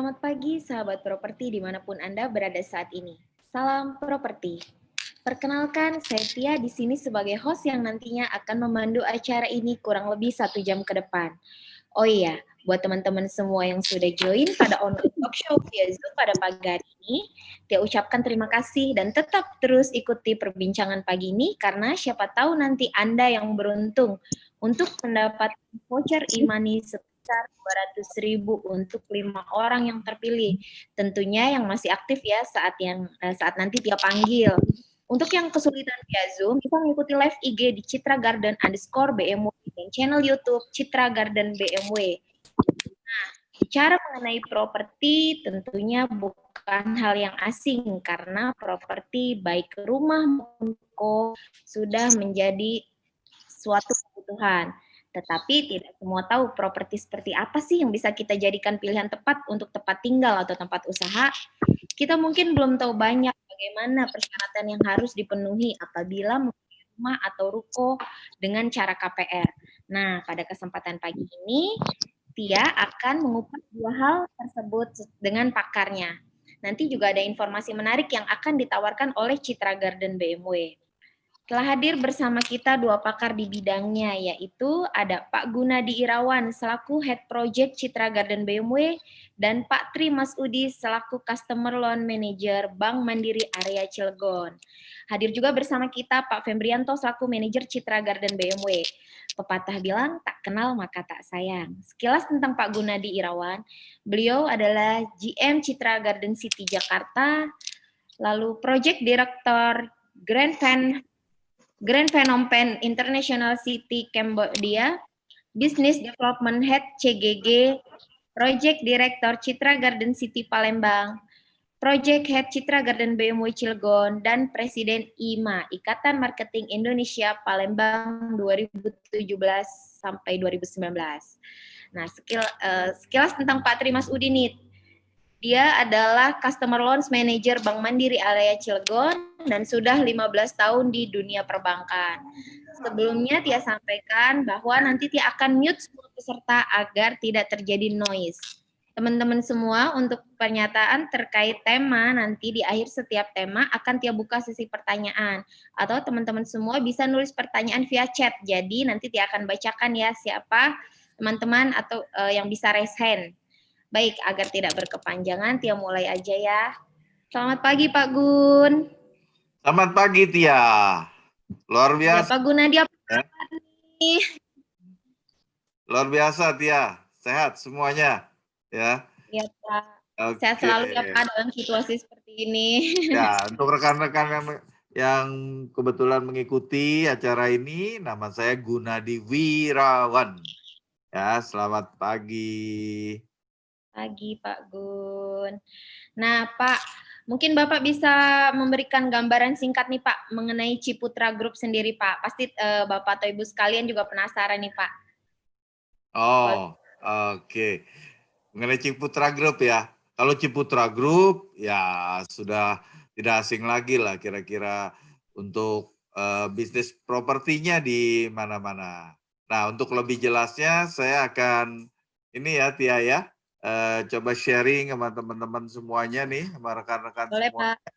Selamat pagi, sahabat properti dimanapun Anda berada saat ini. Salam properti. Perkenalkan, saya Tia di sini sebagai host yang nantinya akan memandu acara ini kurang lebih 1 jam ke depan. Oh iya, buat teman-teman semua yang sudah join pada online talk show via Zoom pada pagi hari ini, Tia ucapkan terima kasih dan tetap terus ikuti perbincangan pagi ini karena siapa tahu nanti Anda yang beruntung untuk mendapat voucher e-money sebesar 200.000 untuk 5 orang yang terpilih. Tentunya yang masih aktif ya saat nanti Tia panggil. Untuk yang kesulitan via Zoom, bisa mengikuti live IG di Citra Garden _BMW dan channel YouTube Citra Garden BMW. Nah, bicara mengenai properti tentunya bukan hal yang asing karena properti baik rumah maupun toko sudah menjadi suatu kebutuhan. Tetapi tidak semua tahu properti seperti apa sih yang bisa kita jadikan pilihan tepat untuk tempat tinggal atau tempat usaha. Kita mungkin belum tahu banyak bagaimana persyaratan yang harus dipenuhi apabila membeli rumah atau ruko dengan cara KPR. Nah, pada kesempatan pagi ini, Tia akan mengupas 2 hal tersebut dengan pakarnya. Nanti juga ada informasi menarik yang akan ditawarkan oleh Citra Garden BMW. Telah hadir bersama kita 2 pakar di bidangnya, yaitu ada Pak Gunadi Irawan selaku Head Project Citra Garden BMW dan Pak Tri Masudi selaku Customer Loan Manager Bank Mandiri Area Cilegon. Hadir juga bersama kita Pak Fembrianto selaku Manajer Citra Garden BMW. Pepatah bilang, tak kenal maka tak sayang. Sekilas tentang Pak Gunadi Irawan, beliau adalah GM Citra Garden City Jakarta, lalu Project Director Grand Phnom Penh International City Cambodia, Business Development Head CGG, Project Director Citra Garden City Palembang, Project Head Citra Garden BMW Cilegon, dan Presiden IMA, Ikatan Marketing Indonesia Palembang 2017 sampai 2019. Nah, sekilas tentang Pak Tri Masudi nih. Dia adalah Customer Loans Manager Bank Mandiri Area Cilegon dan sudah 15 tahun di dunia perbankan. Sebelumnya Tia sampaikan bahwa nanti Tia akan mute semua peserta agar tidak terjadi noise. Teman-teman semua, untuk pernyataan terkait tema nanti di akhir setiap tema akan Tia buka sesi pertanyaan. Atau teman-teman semua bisa nulis pertanyaan via chat. Jadi nanti Tia akan bacakan ya siapa teman-teman atau yang bisa raise hand. Baik, agar tidak berkepanjangan, Tia mulai aja ya. Selamat pagi Pak Gun. Selamat pagi Tia. Luar Ya, biasa. Pak Gunadi apa kabar nih? Luar biasa Tia. Sehat semuanya. Ya. Ya Pak. Oke. Sehat selalu ya Pak dalam situasi seperti ini. Ya, untuk rekan-rekan yang kebetulan mengikuti acara ini, nama saya Gunadi Wirawan. Ya, selamat pagi. Pagi Pak Gun. Nah Pak, mungkin Bapak bisa memberikan gambaran singkat nih Pak mengenai Ciputra Group sendiri Pak. Pasti Bapak atau Ibu sekalian juga penasaran nih Pak. Oh, oke. Mengenai Ciputra Group ya. Kalau Ciputra Group ya sudah tidak asing lagi lah kira-kira untuk bisnis propertinya di mana-mana. Nah, untuk lebih jelasnya saya akan ini ya Tia ya, coba sharing sama teman-teman semuanya nih, sama rekan-rekan Boleh semua Pak.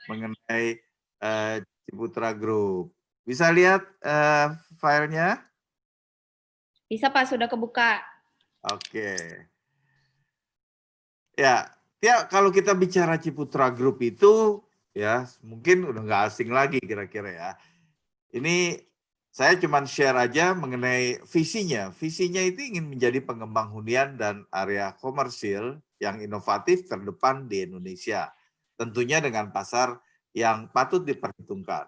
mengenai Ciputra Group. Bisa lihat filenya? Bisa Pak, sudah kebuka. Oke. Ya, kalau kita bicara Ciputra Group itu ya mungkin udah nggak asing lagi kira-kira ya. Ini saya cuma share aja mengenai visinya. Visinya itu ingin menjadi pengembang hunian dan area komersil yang inovatif terdepan di Indonesia. Tentunya dengan pasar yang patut diperhitungkan.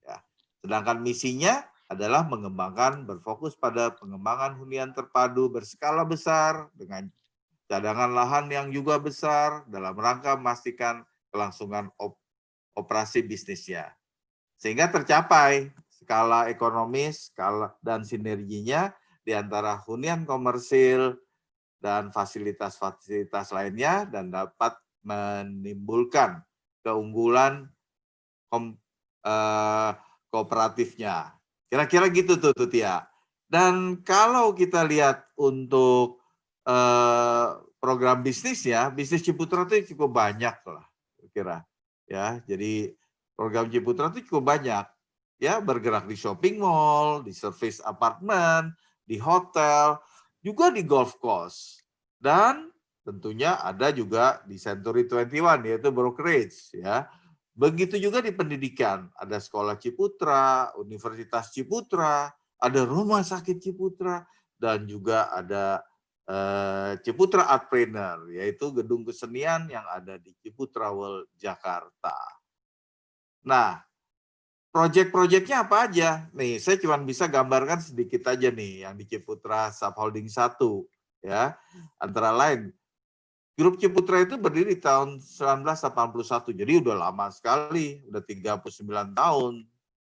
Ya. Sedangkan misinya adalah mengembangkan berfokus pada pengembangan hunian terpadu berskala besar dengan cadangan lahan yang juga besar dalam rangka memastikan kelangsungan operasi bisnisnya. Sehingga tercapai skala ekonomis, skala dan sinerginya di antara hunian komersil dan fasilitas-fasilitas lainnya dan dapat menimbulkan keunggulan kooperatifnya. Kira-kira gitu tuh Tia. Dan kalau kita lihat untuk program bisnis ya, bisnis Ciputra itu cukup banyak lah, kira ya. Jadi program Ciputra itu cukup banyak, ya bergerak di shopping mall, di service apartemen, di hotel, juga di golf course, dan tentunya ada juga di Century 21 yaitu brokerage ya. Begitu juga di pendidikan, ada sekolah Ciputra, Universitas Ciputra, ada rumah sakit Ciputra, dan juga ada Ciputra Artpreneur, yaitu gedung kesenian yang ada di Ciputra World Jakarta. Nah, proyek-proyeknya apa aja? Nih, saya cuma bisa gambarkan sedikit aja nih yang di Ciputra Subholding 1 ya. Antara lain, Grup Ciputra itu berdiri tahun 1981. Jadi udah lama sekali, udah 39 tahun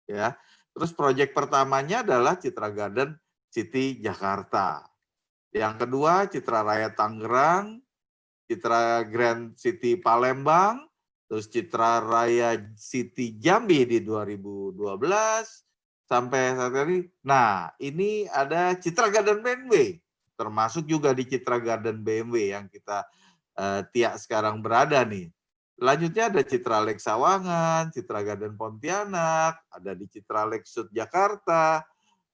ya. Terus proyek pertamanya adalah Citra Garden City Jakarta. Yang kedua Citra Raya Tangerang, Citra Grand City Palembang, terus Citra Raya City Jambi di 2012 sampai saat ini. Nah, ini ada Citra Garden BMW, termasuk juga di Citra Garden BMW yang kita Tiak sekarang berada nih. Selanjutnya ada Citra Lake Sawangan, Citra Garden Pontianak, ada di Citra Lake Sud Jakarta,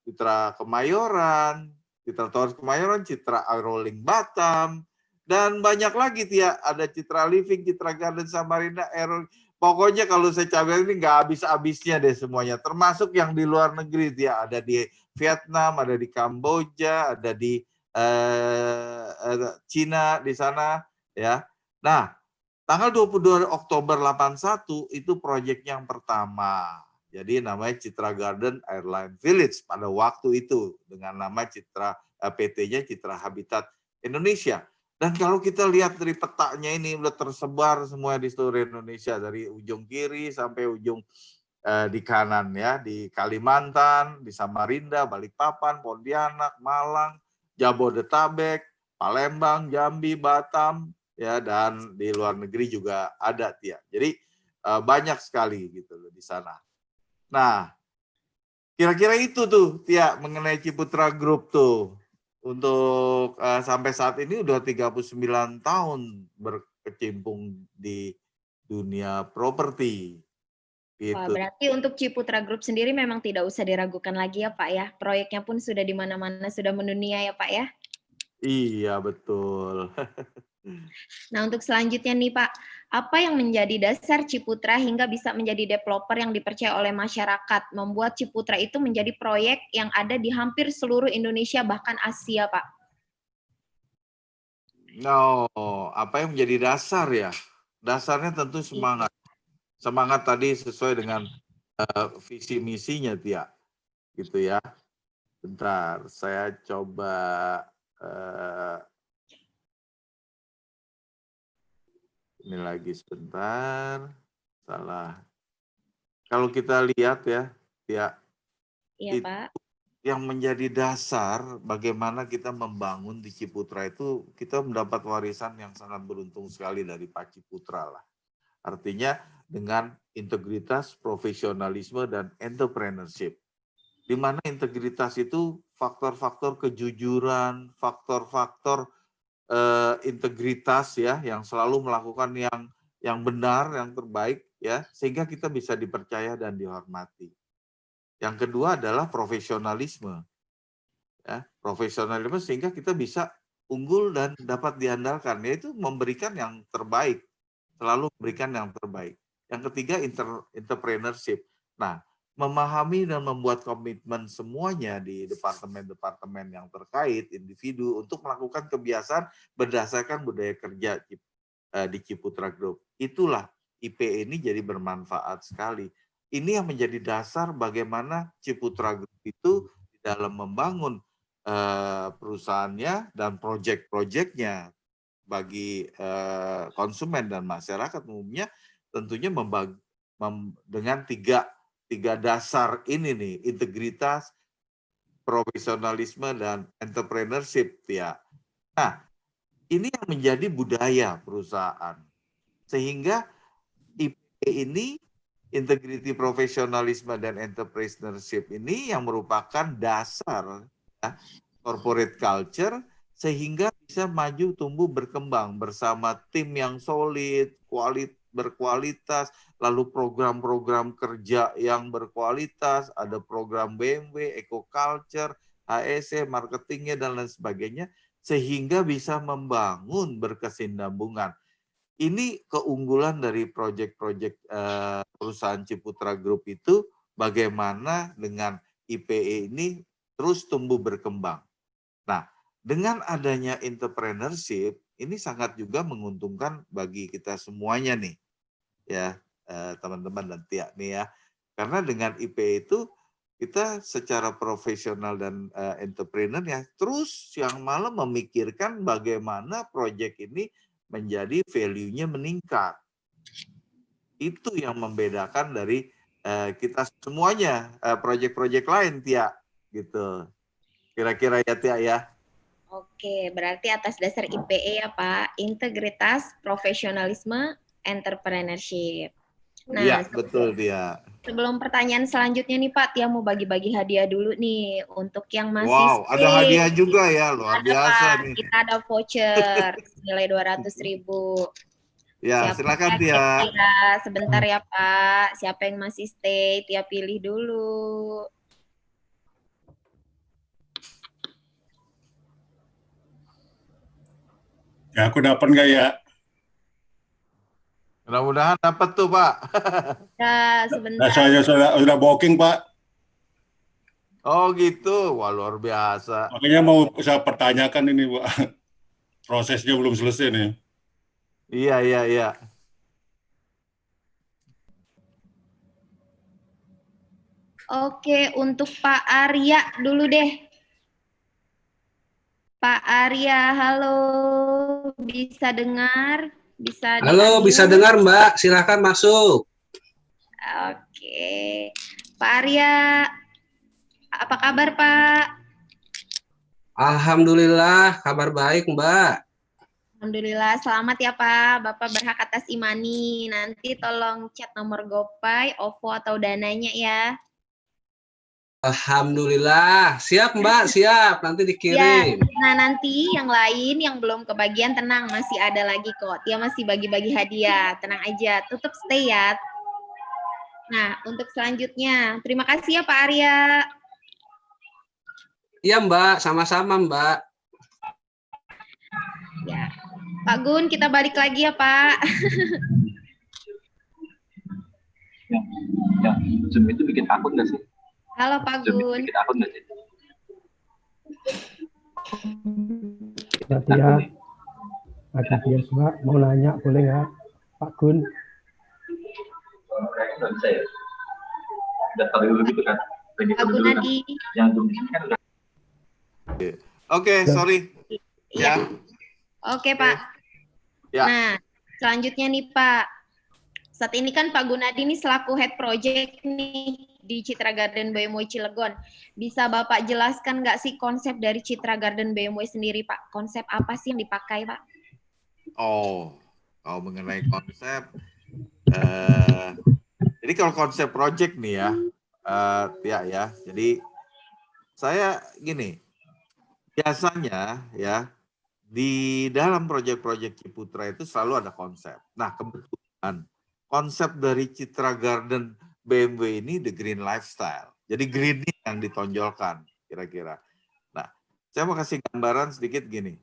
Citra Kemayoran, Citra Towers Kemayoran, Citra Rolling Batam, dan banyak lagi Tia. Ada Citra Living, Citra Garden Samarinda, pokoknya kalau saya cabai ini nggak habis-habisnya deh semuanya. Termasuk yang di luar negeri Tia. Ada di Vietnam, ada di Kamboja, ada di Cina di sana ya. Nah, tanggal 22 Oktober 81 itu proyek yang pertama. Jadi namanya Citra Garden Airline Village pada waktu itu dengan nama Citra PT-nya Citra Habitat Indonesia. Dan kalau kita lihat dari petanya ini udah tersebar semua di seluruh Indonesia dari ujung kiri sampai ujung di kanan ya, di Kalimantan, di Samarinda, Balikpapan, Pontianak, Malang, Jabodetabek, Palembang, Jambi, Batam ya, dan di luar negeri juga ada Tia. Jadi banyak sekali gitu loh di sana. Nah, kira-kira itu tuh Tia mengenai Ciputra Group tuh. Untuk sampai saat ini udah 39 tahun berkecimpung di dunia properti. Wah, Gitu. berarti untuk Ciputra Group sendiri memang tidak usah diragukan lagi ya Pak ya. Proyeknya pun sudah di mana-mana, sudah mendunia ya Pak ya. Iya, betul. Nah, untuk selanjutnya nih Pak, apa yang menjadi dasar Ciputra hingga bisa menjadi developer yang dipercaya oleh masyarakat, membuat Ciputra itu menjadi proyek yang ada di hampir seluruh Indonesia bahkan Asia Pak? Oh, apa yang menjadi dasar ya? Dasarnya tentu semangat. Semangat tadi sesuai dengan visi misinya, Tia. Gitu ya. Bentar, saya coba ini lagi sebentar. Salah. Kalau kita lihat ya, Tia, Iya, Pak. yang menjadi dasar bagaimana kita membangun di Ciputra itu, kita mendapat warisan yang sangat beruntung sekali dari Pak Ciputra lah. Artinya dengan integritas, profesionalisme, dan entrepreneurship. Di mana integritas itu faktor-faktor kejujuran, faktor-faktor integritas ya, yang selalu melakukan yang benar, yang terbaik ya, sehingga kita bisa dipercaya dan dihormati. Yang kedua adalah profesionalisme. Ya, profesionalisme sehingga kita bisa unggul dan dapat diandalkan, yaitu memberikan yang terbaik, selalu memberikan yang terbaik. Yang ketiga entrepreneurship. Nah, memahami dan membuat komitmen semuanya di departemen-departemen yang terkait, individu untuk melakukan kebiasaan berdasarkan budaya kerja di Ciputra Group. Itulah IP ini jadi bermanfaat sekali. Ini yang menjadi dasar bagaimana Ciputra Group itu di dalam membangun perusahaannya dan proyek-proyeknya bagi konsumen dan masyarakat umumnya, tentunya dengan tiga dasar ini nih, integritas, profesionalisme, dan entrepreneurship ya. Nah, ini yang menjadi budaya perusahaan. Sehingga IP ini, integrity, profesionalisme, dan entrepreneurship ini yang merupakan dasar ya, corporate culture, sehingga bisa maju, tumbuh, berkembang bersama tim yang solid, berkualitas, lalu program-program kerja yang berkualitas, ada program BMW, Eco Culture, HSE, marketingnya, dan lain sebagainya, sehingga bisa membangun berkesinambungan. Ini keunggulan dari proyek-proyek perusahaan Ciputra Group itu, bagaimana dengan IPE ini terus tumbuh berkembang. Nah, dengan adanya entrepreneurship, ini sangat juga menguntungkan bagi kita semuanya nih, ya teman-teman dan Tia nih ya. Karena dengan IPE itu kita secara profesional dan entrepreneur ya terus siang malam memikirkan bagaimana proyek ini menjadi value-nya meningkat. Itu yang membedakan dari kita semuanya proyek-proyek lain, Tia, gitu. Kira-kira ya, Tia ya. Oke, berarti atas dasar IPE ya Pak, integritas, profesionalisme, entrepreneurship. Nah, Iya, betul dia. Sebelum pertanyaan selanjutnya nih Pak, Tia mau bagi-bagi hadiah dulu nih untuk yang masih Wow, ada stay. hadiah juga ya, luar Ada biasa Pak, nih. kita ada voucher nilai 200.000. Ya, Siapa silakan ya Tia. kira-kira? Sebentar ya Pak, siapa yang masih stay? Tia pilih dulu. Ya, aku dapat nggak ya? Mudah-mudahan dapat tuh, Pak. Ya, Nah, sebentar. saya sudah booking, Pak. Oh gitu, wah luar biasa. Makanya mau saya pertanyakan ini, Pak. Prosesnya belum selesai nih. Iya, iya, iya. Oke, untuk Pak Arya dulu deh. Pak Arya, halo. Bisa dengar? Bisa Halo, bisa di-unmute? dengar Mbak, silakan masuk. Oke. Pak Arya, apa kabar Pak? Alhamdulillah, kabar baik Mbak. Alhamdulillah, selamat ya Pak. Bapak berhak atas imani. Nanti tolong chat nomor GoPay, OVO atau dananya ya. Alhamdulillah, siap Mbak, siap. Nanti Ya, dikirim. nah nanti yang lain yang belum kebagian tenang, masih ada lagi kok. Dia masih bagi-bagi hadiah, tenang aja. Tetap stay ya. Nah, untuk selanjutnya, terima kasih ya Pak Arya. Iya Mbak, sama-sama Mbak. Ya, Pak Gun, kita balik lagi ya Pak. Ya, Zoom itu bikin takut nggak sih? Halo Pak Zoom itu Gun. bikin takut nggak sih? Ya, ada dia semua mau nanya boleh ya Pak Gun? Nggak bisa ya? Udah tahu dulu gitu kan? Pak Gunadi. Yang Zoom ini kan udah. Oke, sorry. Ya. Oke Pak. Ya. Nah, selanjutnya nih Pak. Saat ini kan Pak Gunadi ini selaku head project nih di Citra Garden BMW Cilegon. Bisa Bapak jelaskan nggak sih konsep dari Citra Garden BMW sendiri Pak? Konsep apa sih yang dipakai Pak? Oh, kalau mengenai konsep, jadi kalau konsep project nih ya, jadi saya gini, biasanya ya di dalam proyek-proyek Ciputra itu selalu ada konsep. Nah, kebetulan konsep dari Citra Garden BMW ini the green lifestyle. Jadi green yang ditonjolkan kira-kira. Nah, saya mau kasih gambaran sedikit gini.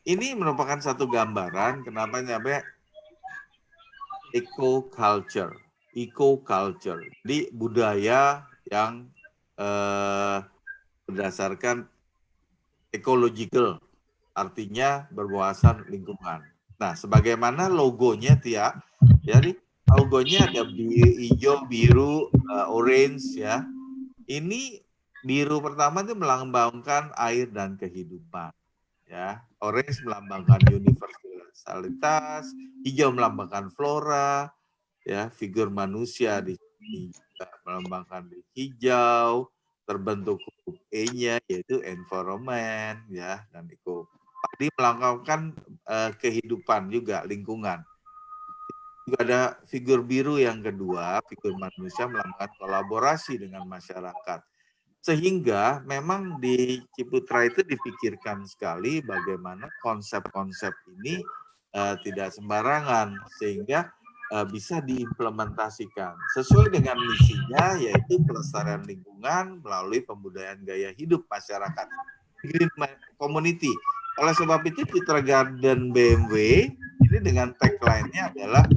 Ini merupakan satu gambaran kenapa nyampe eco culture. Jadi budaya yang berdasarkan ecological, artinya berwawasan lingkungan. Nah, sebagaimana logonya Tia, jadi logonya ada hijau, biru, orange ya. Ini biru pertama itu melambangkan air dan kehidupan. Ya, orange melambangkan universalitas, hijau melambangkan flora, ya, figur manusia di sini juga melambangkan hijau, terbentuk huruf E-nya yaitu environment ya dan eco. padi melakukan kehidupan juga lingkungan. Juga ada figur biru yang kedua, figur manusia melakukan kolaborasi dengan masyarakat. Sehingga memang di Ciputra itu dipikirkan sekali bagaimana konsep-konsep ini tidak sembarangan, sehingga bisa diimplementasikan sesuai dengan misinya, yaitu pelestarian lingkungan melalui pembudayaan gaya hidup masyarakat, green community. Oleh sebab itu Citra Garden BMW ini dengan tagline-nya adalah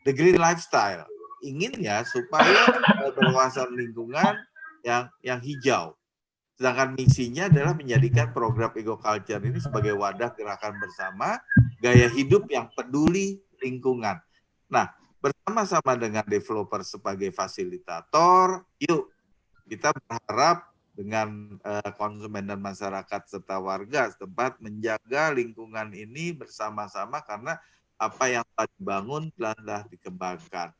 the green lifestyle. Ingin ya supaya berwawasan lingkungan yang hijau. Sedangkan misinya adalah menjadikan program EcoCulture ini sebagai wadah gerakan bersama gaya hidup yang peduli lingkungan. Nah, bersama-sama dengan developer sebagai fasilitator, yuk kita berharap dengan konsumen dan masyarakat serta warga setempat menjaga lingkungan ini bersama-sama, karena apa yang telah dibangun telah dikembangkan.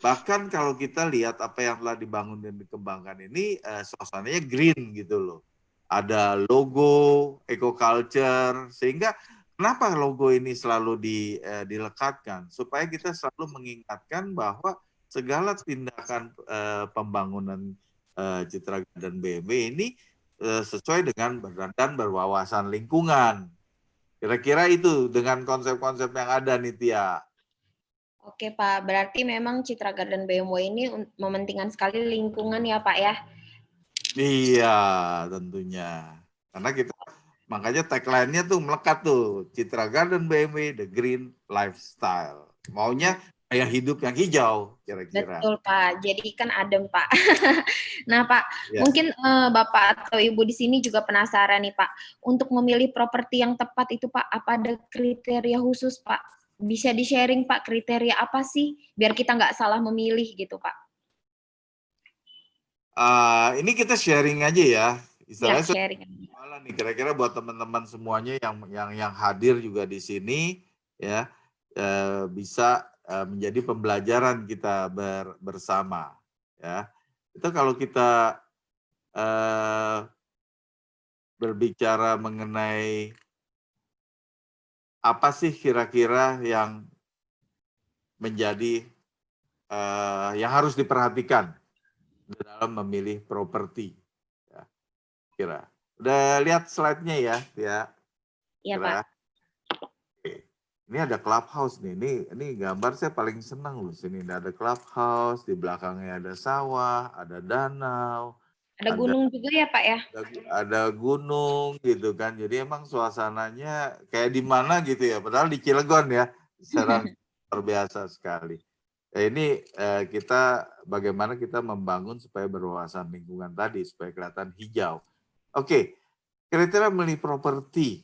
Bahkan kalau kita lihat apa yang telah dibangun dan dikembangkan ini, suasananya green gitu loh. Ada logo EcoCulture, sehingga kenapa logo ini selalu dilekatkan? Supaya kita selalu mengingatkan bahwa segala tindakan pembangunan Citra Garden BMW ini sesuai dengan dan berwawasan lingkungan. Kira-kira itu dengan konsep-konsep yang ada nih, Tia. Oke Pak, berarti memang Citra Garden BMW ini mementingkan sekali lingkungan ya Pak ya? Iya, tentunya. Karena kita, makanya tagline-nya tuh melekat tuh, Citra Garden BMW, the green lifestyle. Maunya gaya hidup yang hijau, kira-kira. Betul Pak, jadi kan adem Pak. Nah Pak, Ya. mungkin Bapak atau Ibu di sini juga penasaran nih Pak, untuk memilih properti yang tepat itu Pak, apa ada kriteria khusus Pak? Bisa di-sharing Pak, kriteria apa sih biar kita nggak salah memilih gitu Pak? Ini kita sharing aja ya. Ya, Istilahnya sharing. malah nih, kira-kira buat teman-teman semuanya yang hadir juga di sini ya, bisa menjadi pembelajaran kita bersama ya. Itu kalau kita berbicara mengenai apa sih kira-kira yang menjadi yang harus diperhatikan dalam memilih properti, ya, kira. Udah lihat slide-nya ya, ya. Iya Pak. Oke. Ini ada clubhouse nih. Ini gambar saya paling senang loh. Sini ada clubhouse, di belakangnya ada sawah, ada danau, Ada gunung juga ya Pak ya? ada gunung gitu kan. Jadi emang suasananya kayak di mana gitu ya. Padahal di Cilegon ya. Serang luar biasa sekali. Ini kita bagaimana kita membangun supaya berwawasan lingkungan tadi, supaya kelihatan hijau. Oke, kriteria memilih properti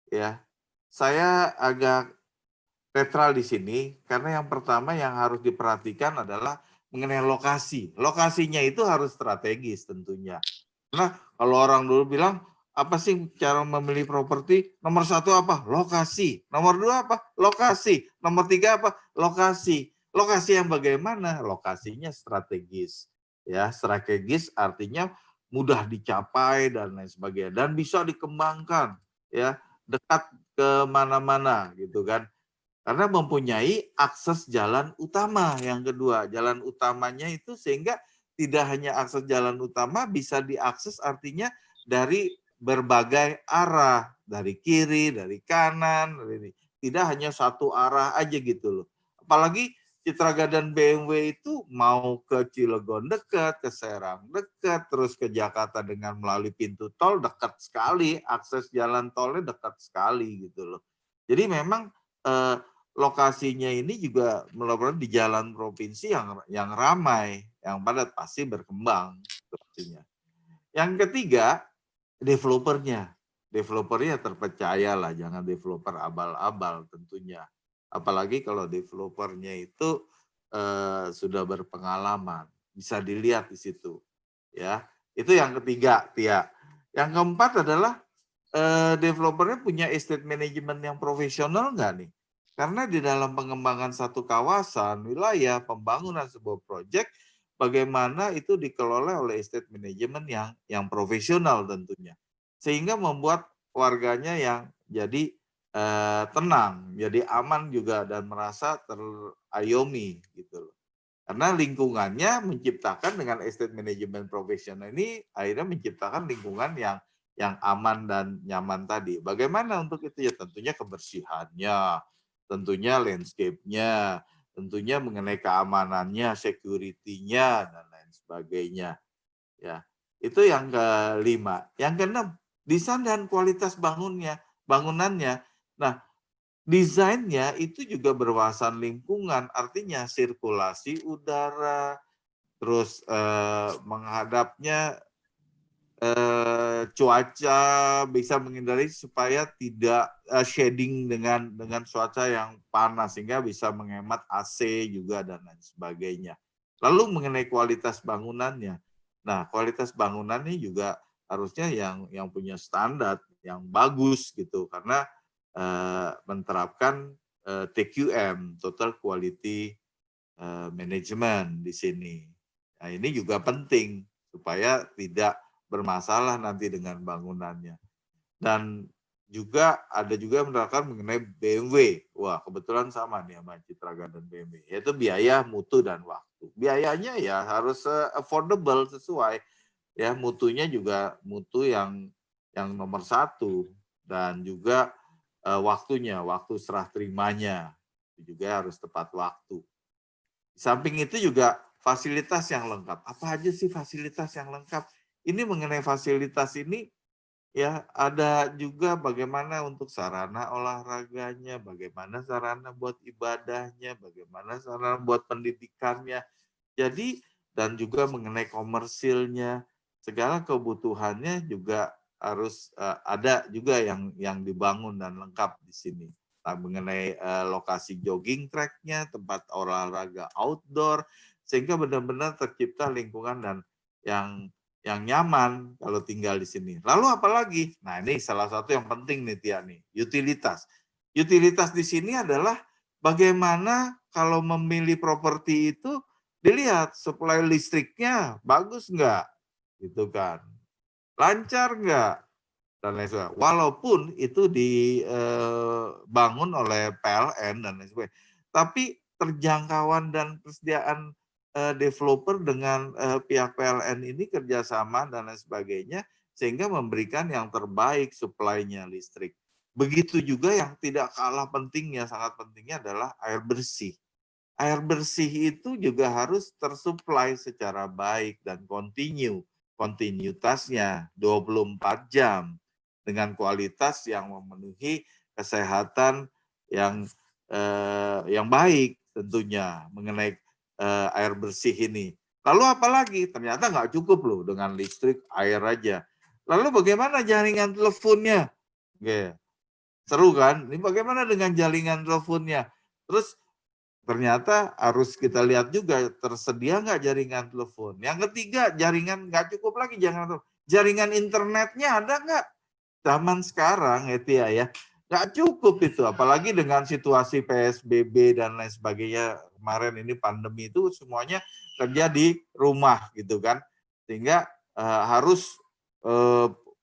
ya. Saya agak netral di sini karena yang pertama yang harus diperhatikan adalah mengenai lokasi. Lokasinya itu harus strategis tentunya. Karena kalau orang dulu bilang, apa sih cara memilih properti? Nomor satu apa? Lokasi. Nomor dua apa? Lokasi. Nomor tiga apa? Lokasi. Lokasi yang bagaimana? Lokasinya strategis. Ya, strategis artinya mudah dicapai dan lain sebagainya. Dan bisa dikembangkan. Ya, dekat ke mana-mana gitu kan. Karena mempunyai akses jalan utama. Yang kedua, jalan utamanya itu sehingga tidak hanya akses jalan utama, bisa diakses artinya dari berbagai arah, dari kiri, dari kanan, tidak hanya satu arah aja gitu loh. Apalagi Citra Garden BMW itu mau ke Cilegon dekat, ke Serang dekat, terus ke Jakarta dengan melalui pintu tol dekat sekali, akses jalan tolnya dekat sekali gitu loh. Jadi memang lokasinya ini juga merupakan di jalan provinsi yang ramai, yang padat, pasti berkembang lokasinya. Yang ketiga, developernya. Developernya terpercaya lah, jangan developer abal-abal tentunya. Apalagi kalau developernya itu sudah berpengalaman, bisa dilihat di situ. Ya, itu yang ketiga, Tia. Yang keempat adalah developernya punya estate management yang profesional nggak nih? Karena di dalam pengembangan satu kawasan, wilayah, pembangunan sebuah proyek, bagaimana itu dikelola oleh estate management yang profesional tentunya. Sehingga membuat warganya yang jadi tenang, jadi aman juga dan merasa terayomi gitu loh. Karena lingkungannya menciptakan dengan estate management professional ini akhirnya menciptakan lingkungan yang aman dan nyaman tadi. Bagaimana untuk itu ya? Tentunya kebersihannya, tentunya landscape-nya, tentunya mengenai keamanannya, security-nya dan lain sebagainya. Ya, itu yang kelima. Yang keenam, desain dan kualitas bangunannya. Nah, desainnya itu juga berwawasan lingkungan, artinya sirkulasi udara, terus menghadapnya cuaca bisa menghindari supaya tidak shading dengan cuaca yang panas sehingga bisa menghemat AC juga dan lain sebagainya. Lalu mengenai kualitas bangunannya. Nah, kualitas bangunannya juga harusnya yang punya standar yang bagus gitu karena menerapkan TQM, Total Quality Management di sini. Nah, ini juga penting supaya tidak bermasalah nanti dengan bangunannya. Dan juga ada juga menerapkan mengenai BMW. Wah, kebetulan sama nih sama Citra Garden BMW, yaitu biaya, mutu, dan waktu. Biayanya ya harus affordable sesuai. Ya, mutunya juga mutu yang nomor satu. Dan juga waktunya, waktu serah terimanya. Itu juga harus tepat waktu. Di samping itu juga fasilitas yang lengkap. Apa aja sih fasilitas yang lengkap? Ini mengenai fasilitas ini ya ada juga bagaimana untuk sarana olahraganya, bagaimana sarana buat ibadahnya, bagaimana sarana buat pendidikannya. Jadi dan juga mengenai komersilnya, segala kebutuhannya juga harus ada juga yang dibangun dan lengkap di sini. Nah, mengenai lokasi jogging track-nya, tempat olahraga outdoor, sehingga benar-benar tercipta lingkungan dan yang nyaman kalau tinggal di sini. Lalu apalagi? Nah, ini salah satu yang penting nih Tia nih, utilitas. Utilitas di sini adalah bagaimana kalau memilih properti itu dilihat supply listriknya bagus nggak, gitu kan, lancar nggak, dan lain sebagainya. Walaupun itu dibangun oleh PLN dan lain sebagainya, tapi terjangkauan dan persediaan developer dengan pihak PLN ini kerjasama dan lain sebagainya, sehingga memberikan yang terbaik supply-nya listrik. Begitu juga yang tidak kalah pentingnya, sangat pentingnya adalah air bersih. Air bersih itu juga harus tersuplai secara baik dan kontinuitasnya 24 jam dengan kualitas yang memenuhi kesehatan yang baik tentunya mengenai air bersih ini. Lalu apalagi? Ternyata nggak cukup loh dengan listrik, air aja. Lalu bagaimana jaringan teleponnya? Oke. Seru kan? Ini bagaimana dengan jaringan teleponnya? Terus ternyata harus kita lihat juga tersedia nggak jaringan telepon. Yang ketiga, jaringan nggak cukup lagi jaringan internetnya ada nggak? Zaman sekarang ya, nggak cukup itu. Apalagi dengan situasi PSBB dan lain sebagainya kemarin ini pandemi itu semuanya kerja di rumah gitu kan, sehingga harus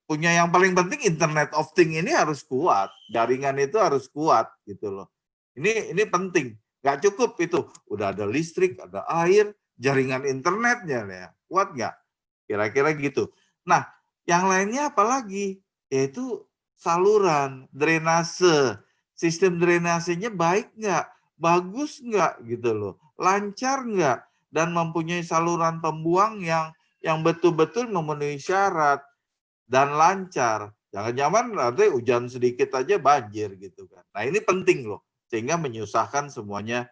punya yang paling penting Internet of Things ini harus kuat, jaringan itu harus kuat gitu loh. Ini penting. Nggak cukup itu, udah ada listrik, ada air, jaringan internetnya ya, kuat nggak? Kira-kira gitu. Nah, yang lainnya apalagi? Yaitu saluran, drainase. Sistem drainasenya baik nggak? Bagus nggak gitu loh? Lancar nggak? Dan mempunyai saluran pembuang yang betul-betul memenuhi syarat dan lancar. Jangan-jangan nanti hujan sedikit aja banjir gitu kan. Nah, ini penting loh, sehingga menyusahkan semuanya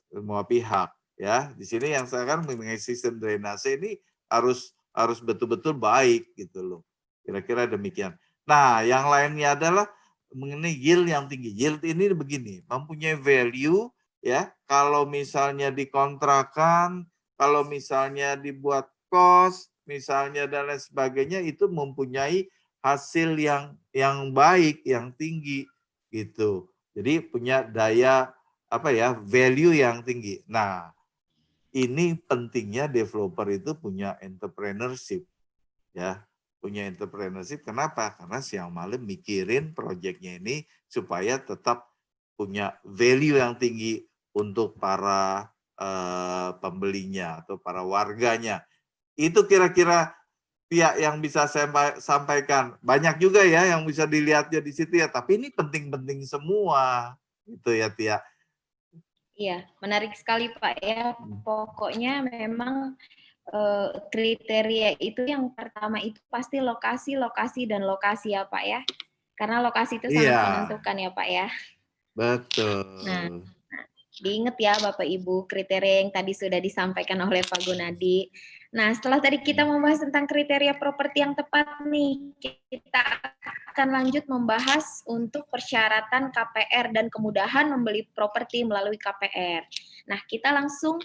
semua pihak ya. Di sini yang saya kan mengenai sistem drainase ini harus betul-betul baik gitu loh. Kira-kira demikian. Nah, yang lainnya adalah mengenai yield yang tinggi. Yield ini begini, mempunyai value ya. Kalau misalnya dikontrakan, kalau misalnya dibuat kos, misalnya dan lain sebagainya, itu mempunyai hasil yang baik, yang tinggi gitu. Jadi punya daya value yang tinggi. Nah, ini pentingnya developer itu punya entrepreneurship ya. punya entrepreneurship. Kenapa? Karena siang malam mikirin proyeknya ini supaya tetap punya value yang tinggi untuk para pembelinya atau para warganya. Itu kira-kira pihak yang bisa saya sampaikan. Banyak juga ya yang bisa dilihatnya di situ ya, tapi ini penting-penting semua. Gitu ya, Tia. Iya, menarik sekali Pak ya. Pokoknya memang kriteria itu yang pertama itu pasti lokasi, lokasi, dan lokasi ya Pak ya. Karena lokasi itu sangat Iya, menentukan ya Pak ya. betul. Nah, diingat ya Bapak Ibu kriteria yang tadi sudah disampaikan oleh Pak Gunadi. Nah, setelah tadi kita membahas tentang kriteria properti yang tepat nih, kita akan lanjut membahas untuk persyaratan KPR dan kemudahan membeli properti melalui KPR. Nah, kita langsung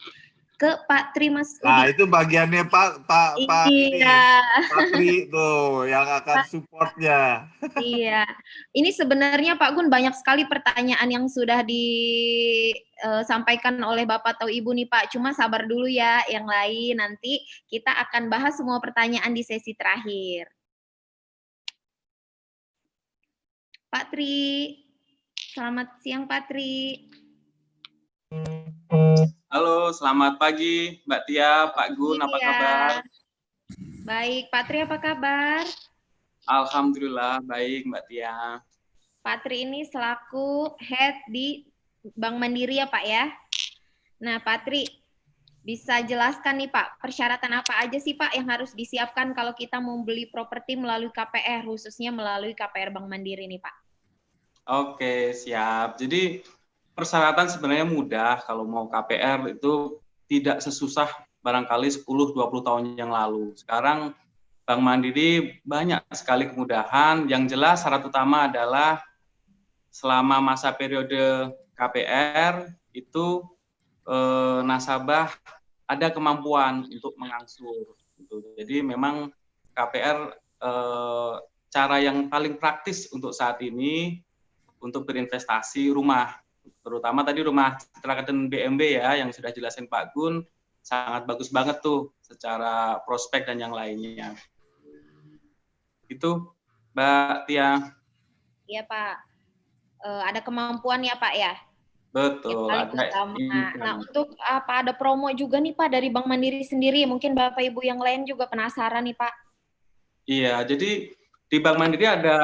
ke Pak Tri Mas Udi. Nah, itu bagiannya Pak Iya. Pak Tri tuh yang akan supportnya. Iya, ini sebenarnya Pak Gun banyak sekali pertanyaan yang sudah disampaikan oleh Bapak atau Ibu nih Pak. Cuma sabar dulu ya, yang lain nanti kita akan bahas semua pertanyaan di sesi terakhir. Pak Tri, selamat siang Pak Tri. Halo, selamat pagi Mbak Tia, Pak Gun, apa kabar? Baik, Pak Tri apa kabar? Alhamdulillah, baik Mbak Tia. Pak Tri ini selaku head di Bank Mandiri ya Pak ya. Nah Pak Tri, bisa jelaskan nih Pak, persyaratan apa aja sih Pak yang harus disiapkan kalau kita mau beli properti melalui KPR, khususnya melalui KPR Bank Mandiri nih Pak? Oke, siap. Jadi persyaratan sebenarnya mudah kalau mau KPR itu tidak sesusah barangkali 10-20 tahun yang lalu. Sekarang Bank Mandiri banyak sekali kemudahan. Yang jelas syarat utama adalah selama masa periode KPR itu nasabah ada kemampuan untuk mengangsur. Jadi memang KPR cara yang paling praktis untuk saat ini untuk berinvestasi rumah. Terutama tadi rumah Citra Garden BMB ya, yang sudah jelasin Pak Gun, sangat bagus banget tuh secara prospek dan yang lainnya. Itu Mbak Tia. Iya Pak, ada kemampuan ya Pak ya? Betul. Nah untuk apa ada promo juga nih Pak dari Bank Mandiri sendiri, mungkin Bapak Ibu yang lain juga penasaran nih Pak. Iya, jadi di Bank Mandiri ada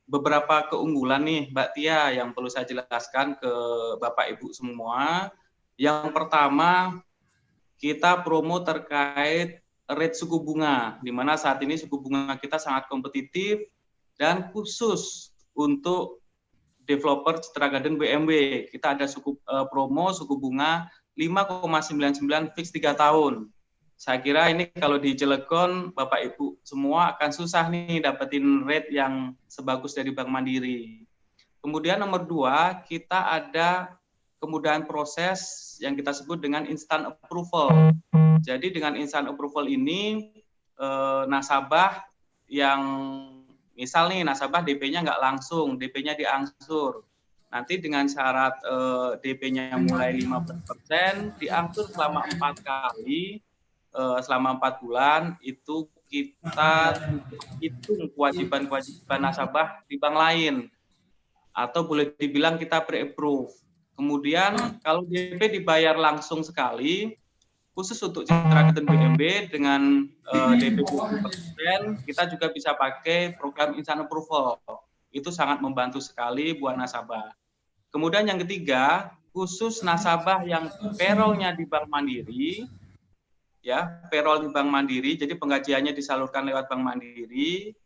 beberapa keunggulan nih Mbak Tia yang perlu saya jelaskan ke Bapak Ibu semua. Yang pertama, kita promo terkait rate suku bunga, di mana saat ini suku bunga kita sangat kompetitif dan khusus untuk developer Citra Garden BMB. Kita ada promo suku bunga 5,99 fix 3 tahun. Saya kira ini kalau di Cilegon, Bapak Ibu semua akan susah nih dapetin rate yang sebagus dari Bank Mandiri. Kemudian nomor 2, kita ada kemudahan proses yang kita sebut dengan instant approval. Jadi dengan instant approval ini, nasabah yang misal nih nasabah DP-nya nggak langsung, DP-nya diangsur. Nanti dengan syarat DP-nya mulai 15%, diangsur selama 4 kali, selama 4 bulan, itu kita hitung kewajiban-kewajiban nasabah di bank lain. Atau boleh dibilang kita pre-approve. Kemudian kalau DP dibayar langsung sekali, khusus untuk Citra Garden BMB dengan DP 20%, kita juga bisa pakai program instant approval. Itu sangat membantu sekali buat nasabah. Kemudian yang ketiga, khusus nasabah yang payroll-nya di Bank Mandiri, ya payroll di Bank Mandiri, jadi penggajiannya disalurkan lewat Bank Mandiri,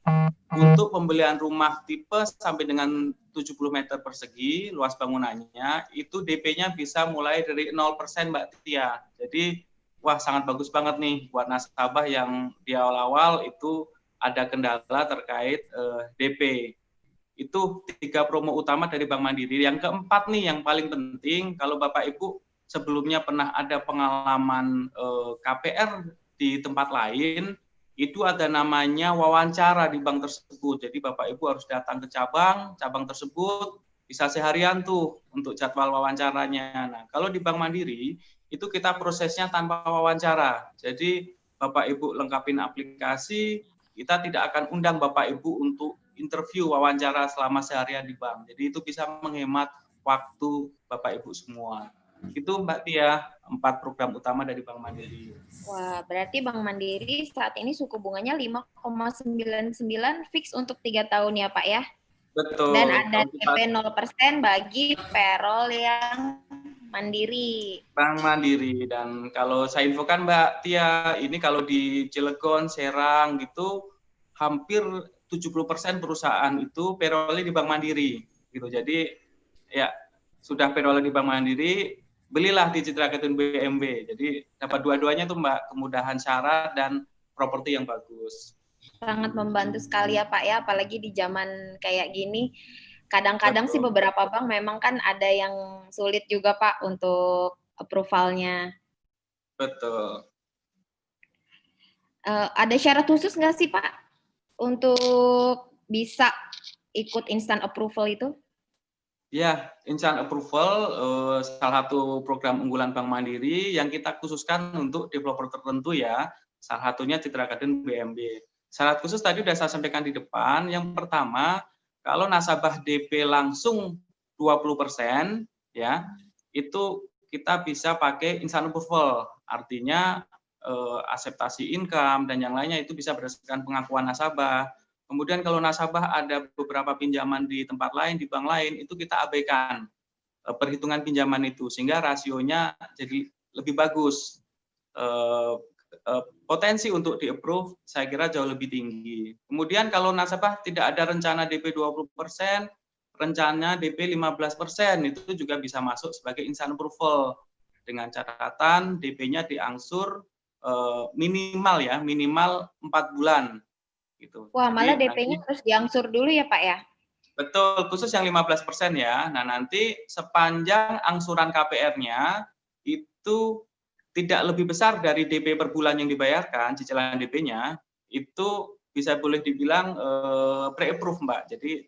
untuk pembelian rumah tipe sampai dengan 70 meter persegi, luas bangunannya, itu DP-nya bisa mulai dari 0% Mbak Tia. Jadi, wah sangat bagus banget nih buat nasabah yang di awal-awal itu ada kendala terkait DP. Itu 3 promo utama dari Bank Mandiri. Yang keempat nih yang paling penting, kalau Bapak Ibu sebelumnya pernah ada pengalaman KPR di tempat lain, itu ada namanya wawancara di bank tersebut. Jadi Bapak Ibu harus datang ke cabang tersebut, bisa seharian tuh untuk jadwal wawancaranya. Nah, kalau di Bank Mandiri, itu kita prosesnya tanpa wawancara. Jadi Bapak Ibu lengkapin aplikasi, kita tidak akan undang Bapak Ibu untuk interview wawancara selama seharian di bank. Jadi itu bisa menghemat waktu Bapak Ibu semua. Itu Mbak Tia, 4 program utama dari Bank Mandiri. Wah, berarti Bank Mandiri saat ini suku bunganya 5,99 fix untuk 3 tahun ya Pak ya? Betul. Dan ada DP 0% bagi payroll yang mandiri. Bank Mandiri. Dan kalau saya infokan Mbak Tia, ini kalau di Cilegon, Serang gitu, hampir 70% perusahaan itu payroll-nya di Bank Mandiri. Gitu. Jadi ya sudah payroll di Bank Mandiri, belilah di Citra Kartun BMB. Jadi dapat dua-duanya tuh Mbak, kemudahan syarat dan properti yang bagus. Sangat membantu sekali ya Pak ya, apalagi di zaman kayak gini. Kadang-kadang sih beberapa bank memang kan ada yang sulit juga Pak untuk approval-nya. Betul. Ada syarat khusus nggak sih Pak untuk bisa ikut instant approval itu? Ya, instant approval salah satu program unggulan Bank Mandiri yang kita khususkan untuk developer tertentu ya. Salah satunya Citra Kartun BMB. Syarat khusus tadi sudah saya sampaikan di depan. Yang pertama, kalau nasabah DP langsung 20% ya, itu kita bisa pakai instant approval. Artinya akseptasi income dan yang lainnya itu bisa berdasarkan pengakuan nasabah. Kemudian kalau nasabah ada beberapa pinjaman di tempat lain, di bank lain, itu kita abaikan perhitungan pinjaman itu, sehingga rasionya jadi lebih bagus. Potensi untuk di-approve saya kira jauh lebih tinggi. Kemudian kalau nasabah tidak ada rencana DP 20%, rencana DP 15%, itu juga bisa masuk sebagai instant approval. Dengan catatan DP-nya diangsur minimal 4 bulan. Gitu. Wah, malah DP-nya harus diangsur dulu ya Pak ya? Betul, khusus yang 15% ya. Nah, nanti sepanjang angsuran KPR-nya itu tidak lebih besar dari DP per bulan yang dibayarkan, cicilan DP-nya, itu bisa boleh dibilang pre-approve, Mbak. Jadi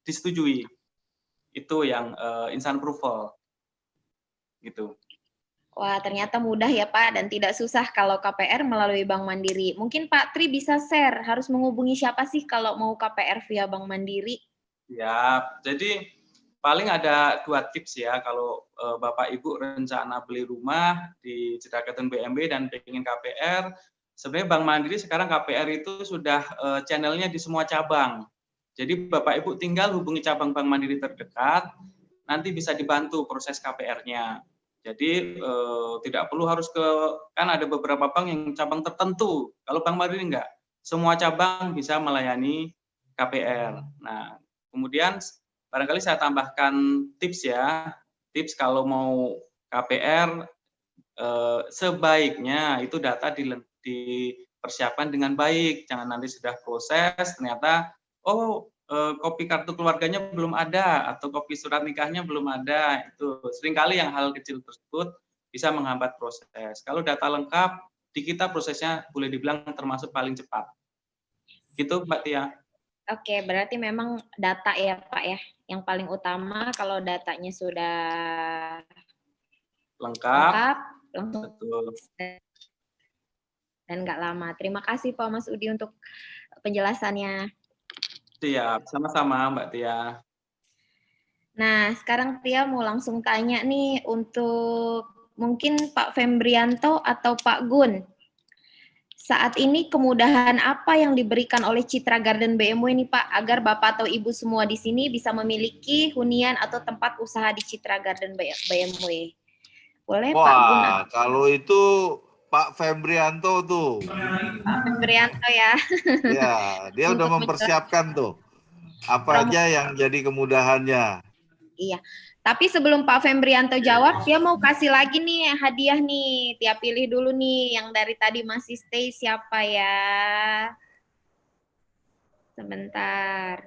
disetujui. Itu yang instant approval. Gitu. Wah, ternyata mudah ya Pak dan tidak susah kalau KPR melalui Bank Mandiri. Mungkin Pak Tri bisa share, harus menghubungi siapa sih kalau mau KPR via Bank Mandiri? Ya, jadi paling ada 2 tips ya kalau Bapak Ibu rencana beli rumah di Citra Kartun BMB dan pengen KPR. Sebenarnya Bank Mandiri sekarang KPR itu sudah channelnya di semua cabang. Jadi Bapak Ibu tinggal hubungi cabang Bank Mandiri terdekat, nanti bisa dibantu proses KPR-nya. Jadi tidak perlu harus kan ada beberapa bank yang cabang tertentu. Kalau Bank Mandiri enggak, semua cabang bisa melayani KPR. Nah, kemudian barangkali saya tambahkan tips ya. Tips kalau mau KPR sebaiknya itu data dipersiapkan dengan baik. Jangan nanti sudah proses ternyata kopi kartu keluarganya belum ada atau kopi surat nikahnya belum ada. Itu seringkali yang hal kecil tersebut bisa menghambat proses. Kalau data lengkap di kita prosesnya boleh dibilang termasuk paling cepat. Gitu Mbak Tia. Oke, berarti memang data ya Pak ya, yang paling utama. Kalau datanya sudah lengkap langsung betul. Dan nggak lama. Terima kasih Pak Mas Udi untuk penjelasannya. Siap, sama-sama Mbak Tia. Nah, sekarang Tia mau langsung tanya nih untuk mungkin Pak Fembrianto atau Pak Gun. Saat ini kemudahan apa yang diberikan oleh Citra Garden BMW ini Pak, agar Bapak atau Ibu semua di sini bisa memiliki hunian atau tempat usaha di Citra Garden BMW? Boleh Pak Gun? Wah, kalau itu Pak Fembrianto tuh. Pak Fembrianto ya. Ya, dia udah mempersiapkan tuh. Apa aja yang jadi kemudahannya. Iya. Tapi sebelum Pak Fembrianto jawab, dia mau kasih lagi nih hadiah nih. Tia pilih dulu nih yang dari tadi masih stay siapa ya. Sebentar.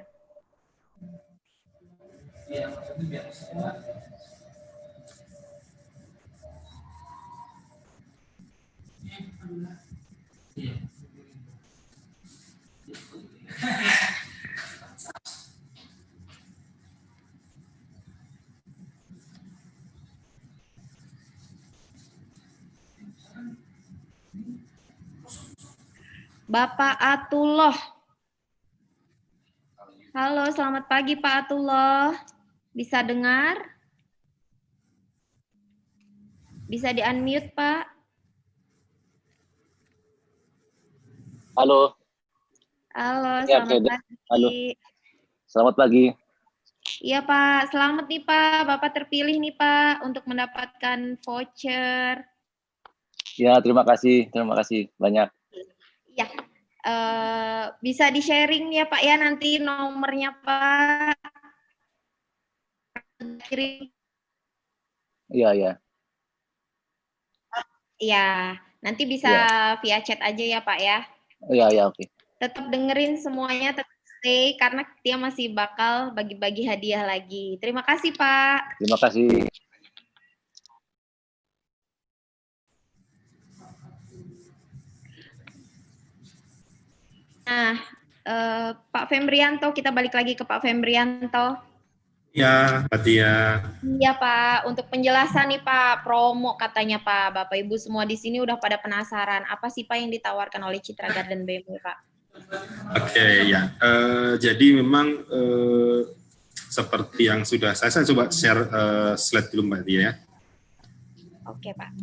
Bapak Atullah. Halo, selamat pagi Pak Atullah. Bisa dengar? Bisa di-unmute, Pak? Halo. Halo, Ya, selamat pagi. Halo. Selamat pagi. Iya, Pak. Selamat nih, Pak. Bapak terpilih nih, Pak, untuk mendapatkan voucher. Ya, terima kasih banyak. Ya, bisa di-sharing ya, Pak, ya, nanti nomornya, Pak. Kirim. Iya. Iya, nanti bisa via chat aja ya, Pak, ya. Iya, oke. Tetap dengerin semuanya, tetap stay, karena dia masih bakal bagi-bagi hadiah lagi. Terima kasih, Pak. Terima kasih. Nah, Pak Fembrianto, kita balik lagi ke Pak Fembrianto. Ya, Mbak Tia. Iya, Pak. Untuk penjelasan nih, Pak, promo katanya, Pak. Bapak Ibu semua di sini udah pada penasaran. Apa sih, Pak, yang ditawarkan oleh Citra Garden BMW, Pak? Oke, ya. Jadi memang seperti yang sudah saya coba share slide dulu, Mbak Tia, ya. Oke, Pak.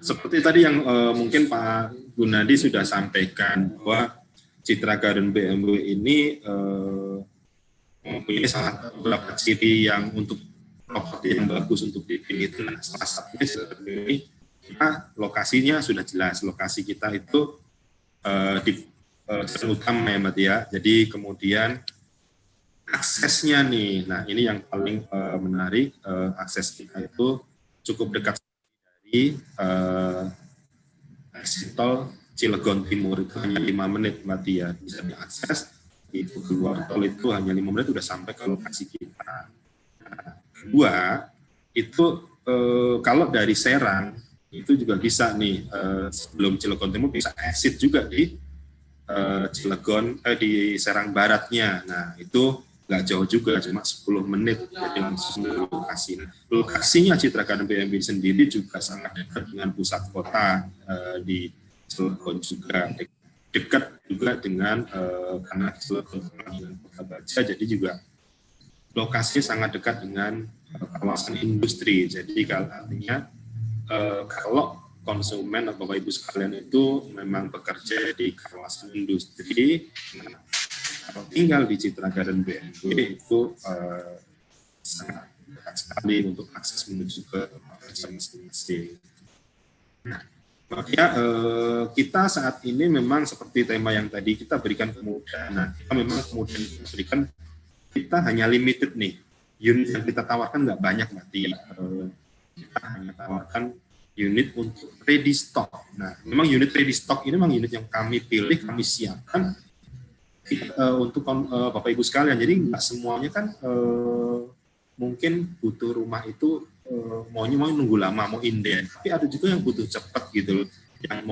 Seperti tadi yang mungkin Pak Gunadi sudah sampaikan bahwa Citra Garden BMW ini mempunyai beberapa ciri yang untuk properti yang bagus untuk dipilih. Nah, salah satunya seperti ini, lokasinya sudah jelas. Lokasi kita itu di jalan utama ya, Mbak Tia. Jadi kemudian aksesnya nih, nah ini yang paling menarik, akses kita itu cukup dekat dari exit tol Cilegon Timur, itu hanya 5 menit, Mbak Tia, bisa diakses. Itu keluar tol itu hanya 5 menit sudah sampai ke lokasi kita. Nah, kedua, itu kalau dari Serang itu juga bisa nih, sebelum Cilegon Timur bisa exit juga di Cilegon, di Serang Baratnya. Nah, itu nggak jauh juga, cuma 10 menit jadi langsung ke lokasi. Lokasinya Citra Garden BMW sendiri juga sangat dekat dengan pusat kota di Cilegon, juga dekat juga dengan karena Cilegon dengan Kota Baja, jadi juga lokasinya sangat dekat dengan kawasan industri. Jadi kalau artinya kalau konsumen atau Bapak Ibu sekalian itu memang bekerja di kawasan industri, kalau tinggal di Citra Garden BMW itu sangat dekat sekali untuk akses menuju ke pekerjaan masing-masing. Nah, makanya kita saat ini memang seperti tema yang tadi kita berikan kemudahan. Nah, kita memang kemudian berikan, kita hanya limited nih, unit yang kita tawarkan nggak banyak, Mbak Tia. Kita hanya tawarkan unit untuk ready stock. Nah, memang unit ready stock ini memang unit yang kami pilih, kami siapkan untuk Bapak Ibu sekalian. Jadi nggak semuanya kan mungkin butuh rumah itu mau nunggu lama, mau inden, tapi ada juga yang butuh cepat gitu loh, yang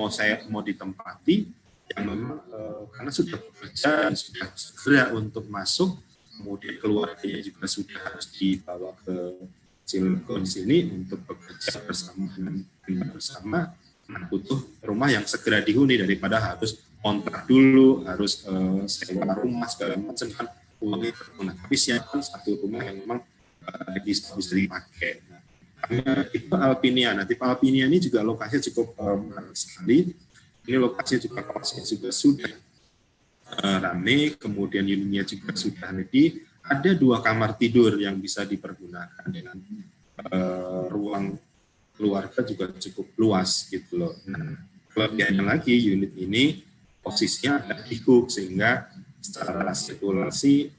mau ditempati, yang memang karena sudah bekerja, sudah segera untuk masuk, kemudian keluarganya juga sudah harus dibawa ke Cilegon sini untuk bekerja bersama, butuh rumah yang segera dihuni daripada harus kontrak dulu, harus sewa rumah segala macam kan uangnya berguna. Tapi siapkan satu rumah yang memang bisa dipakai. Nah, itu Alpinia. Nah, tipe Alpinia ini juga lokasinya cukup menarik sekali. Ini lokasinya juga kawasannya juga sudah ramai, kemudian unitnya juga sudah ready. Ada 2 kamar tidur yang bisa dipergunakan dengan ruang keluarga juga cukup luas gitu loh. Nah, kelebihannya lagi unit ini posisinya ada di hook, sehingga secara sirkulasi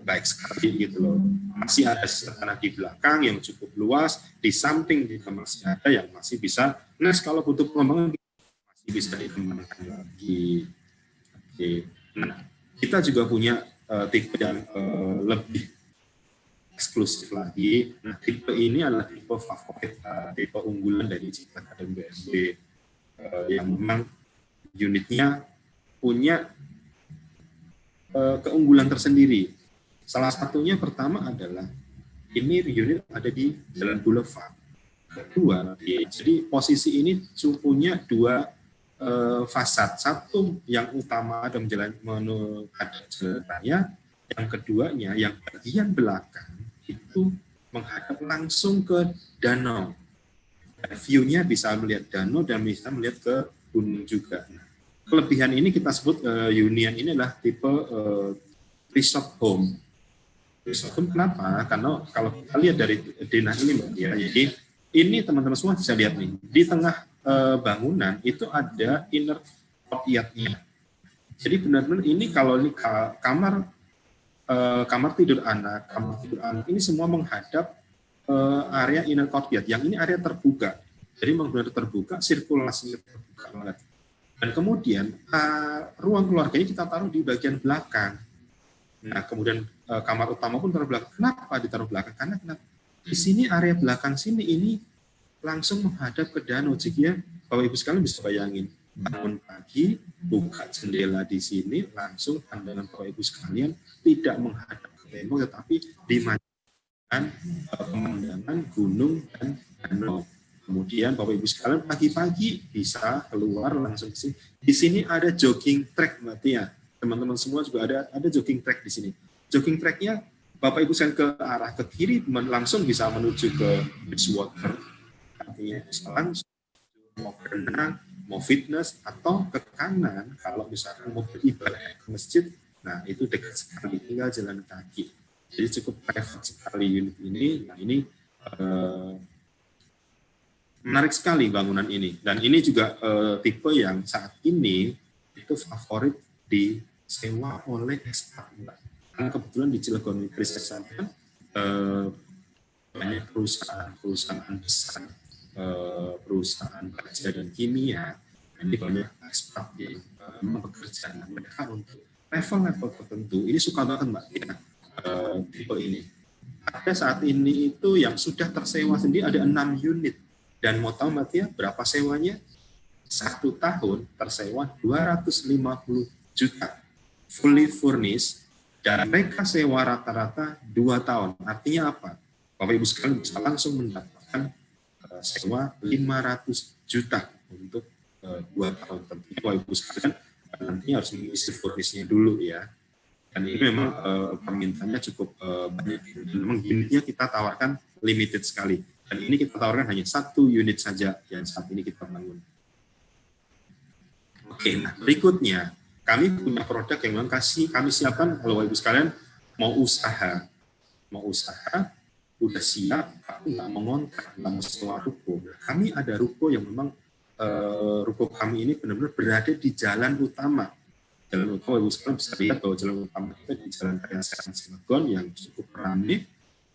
baik sekali gitu loh. Masih ada tanah di belakang yang cukup luas, di samping juga masih ada yang masih bisa, kalau butuh pengembangan masih bisa dikembangkan lagi. Oke. Nah, kita juga punya tipe yang lebih eksklusif lagi. Nah, tipe ini adalah tipe favorit, tipe unggulan dari Citra Garden BMW yang memang unitnya punya keunggulan tersendiri. Salah satunya pertama adalah Ini unit ada di Jalan Boulevard. Kedua, jadi posisi ini punya dua fasad. Satu yang utama ada menuju jalan raya, yang keduanya yang bagian belakang itu menghadap langsung ke danau. View-nya bisa melihat danau dan bisa melihat ke gunung juga. Nah, kelebihan ini kita sebut Union ini adalah tipe resort home. Resort home kenapa? Karena kalau kita lihat dari denah ini, Mbak Tia, jadi ini teman-teman semua bisa lihat nih, di tengah bangunan itu ada inner courtyard-nya. Jadi benar-benar ini kalau ini kamar tidur anak ini semua menghadap area inner courtyard. Yang ini area terbuka. Jadi benar-benar terbuka, sirkulasinya terbuka banget. Dan kemudian ruang keluarganya kita taruh di bagian belakang. Nah, kemudian kamar utama pun taruh belakang. Kenapa ditaruh belakang? Karena di sini area belakang sini ini langsung menghadap ke danau. Jadi ya, Bapak Ibu sekalian bisa bayangin, bangun pagi, buka jendela di sini, langsung pandangan Bapak Ibu sekalian tidak menghadap ke tembok, tetapi dimanjakan pemandangan gunung dan danau. Kemudian Bapak Ibu sekalian pagi-pagi bisa keluar langsung ke sini. Di sini ada jogging track, Mbak Tia. Teman-teman semua juga ada jogging track di sini. Jogging tracknya Bapak Ibu sekalian ke arah ke kiri langsung bisa menuju ke Bridgewater. Artinya langsung mau berenang, mau fitness, atau ke kanan kalau misalkan mau beribadah ke masjid, nah itu dekat sekali, tinggal jalan kaki. Jadi cukup private sekali unit ini. Nah ini menarik sekali bangunan ini, dan ini juga tipe yang saat ini itu favorit disewa oleh ekspat. Karena kebetulan di Cilegon Kristeksantan banyak perusahaan besar, perusahaan baja dan kimia, ini banyak ekspat yang bekerja mereka untuk level-level tertentu. Ini suka banget Mbak Tina, tipe ini. Ada saat ini itu yang sudah tersewa sendiri ada 6 unit. Dan mau tahu Mbak Tia berapa sewanya? 1 tahun tersewa 250 juta. Fully furnished, dan mereka sewa rata-rata 2 tahun. Artinya apa? Bapak Ibu sekalian bisa langsung mendapatkan sewa 500 juta untuk 2 tahun. Tentunya Bapak Ibu sekalian nantinya harus mengisi furnishnya dulu ya. Dan ini memang permintaannya cukup banyak. Memang unitnya kita tawarkan limited sekali. Dan ini kita tawarkan hanya 1 unit saja yang saat ini kita bangun. Oke, nah berikutnya kami punya produk yang memang kami siapkan kalau Ibu sekalian mau usaha, udah siap, tapi nggak mau ngontrak, nggak mau sewa ruko. Kami ada ruko yang memang ruko kami ini benar-benar berada di jalan utama. Jalan utama Ibu sekalian bisa lihat bahwa jalan utama kita di Jalan Raya Serang Cilegon yang cukup ramai.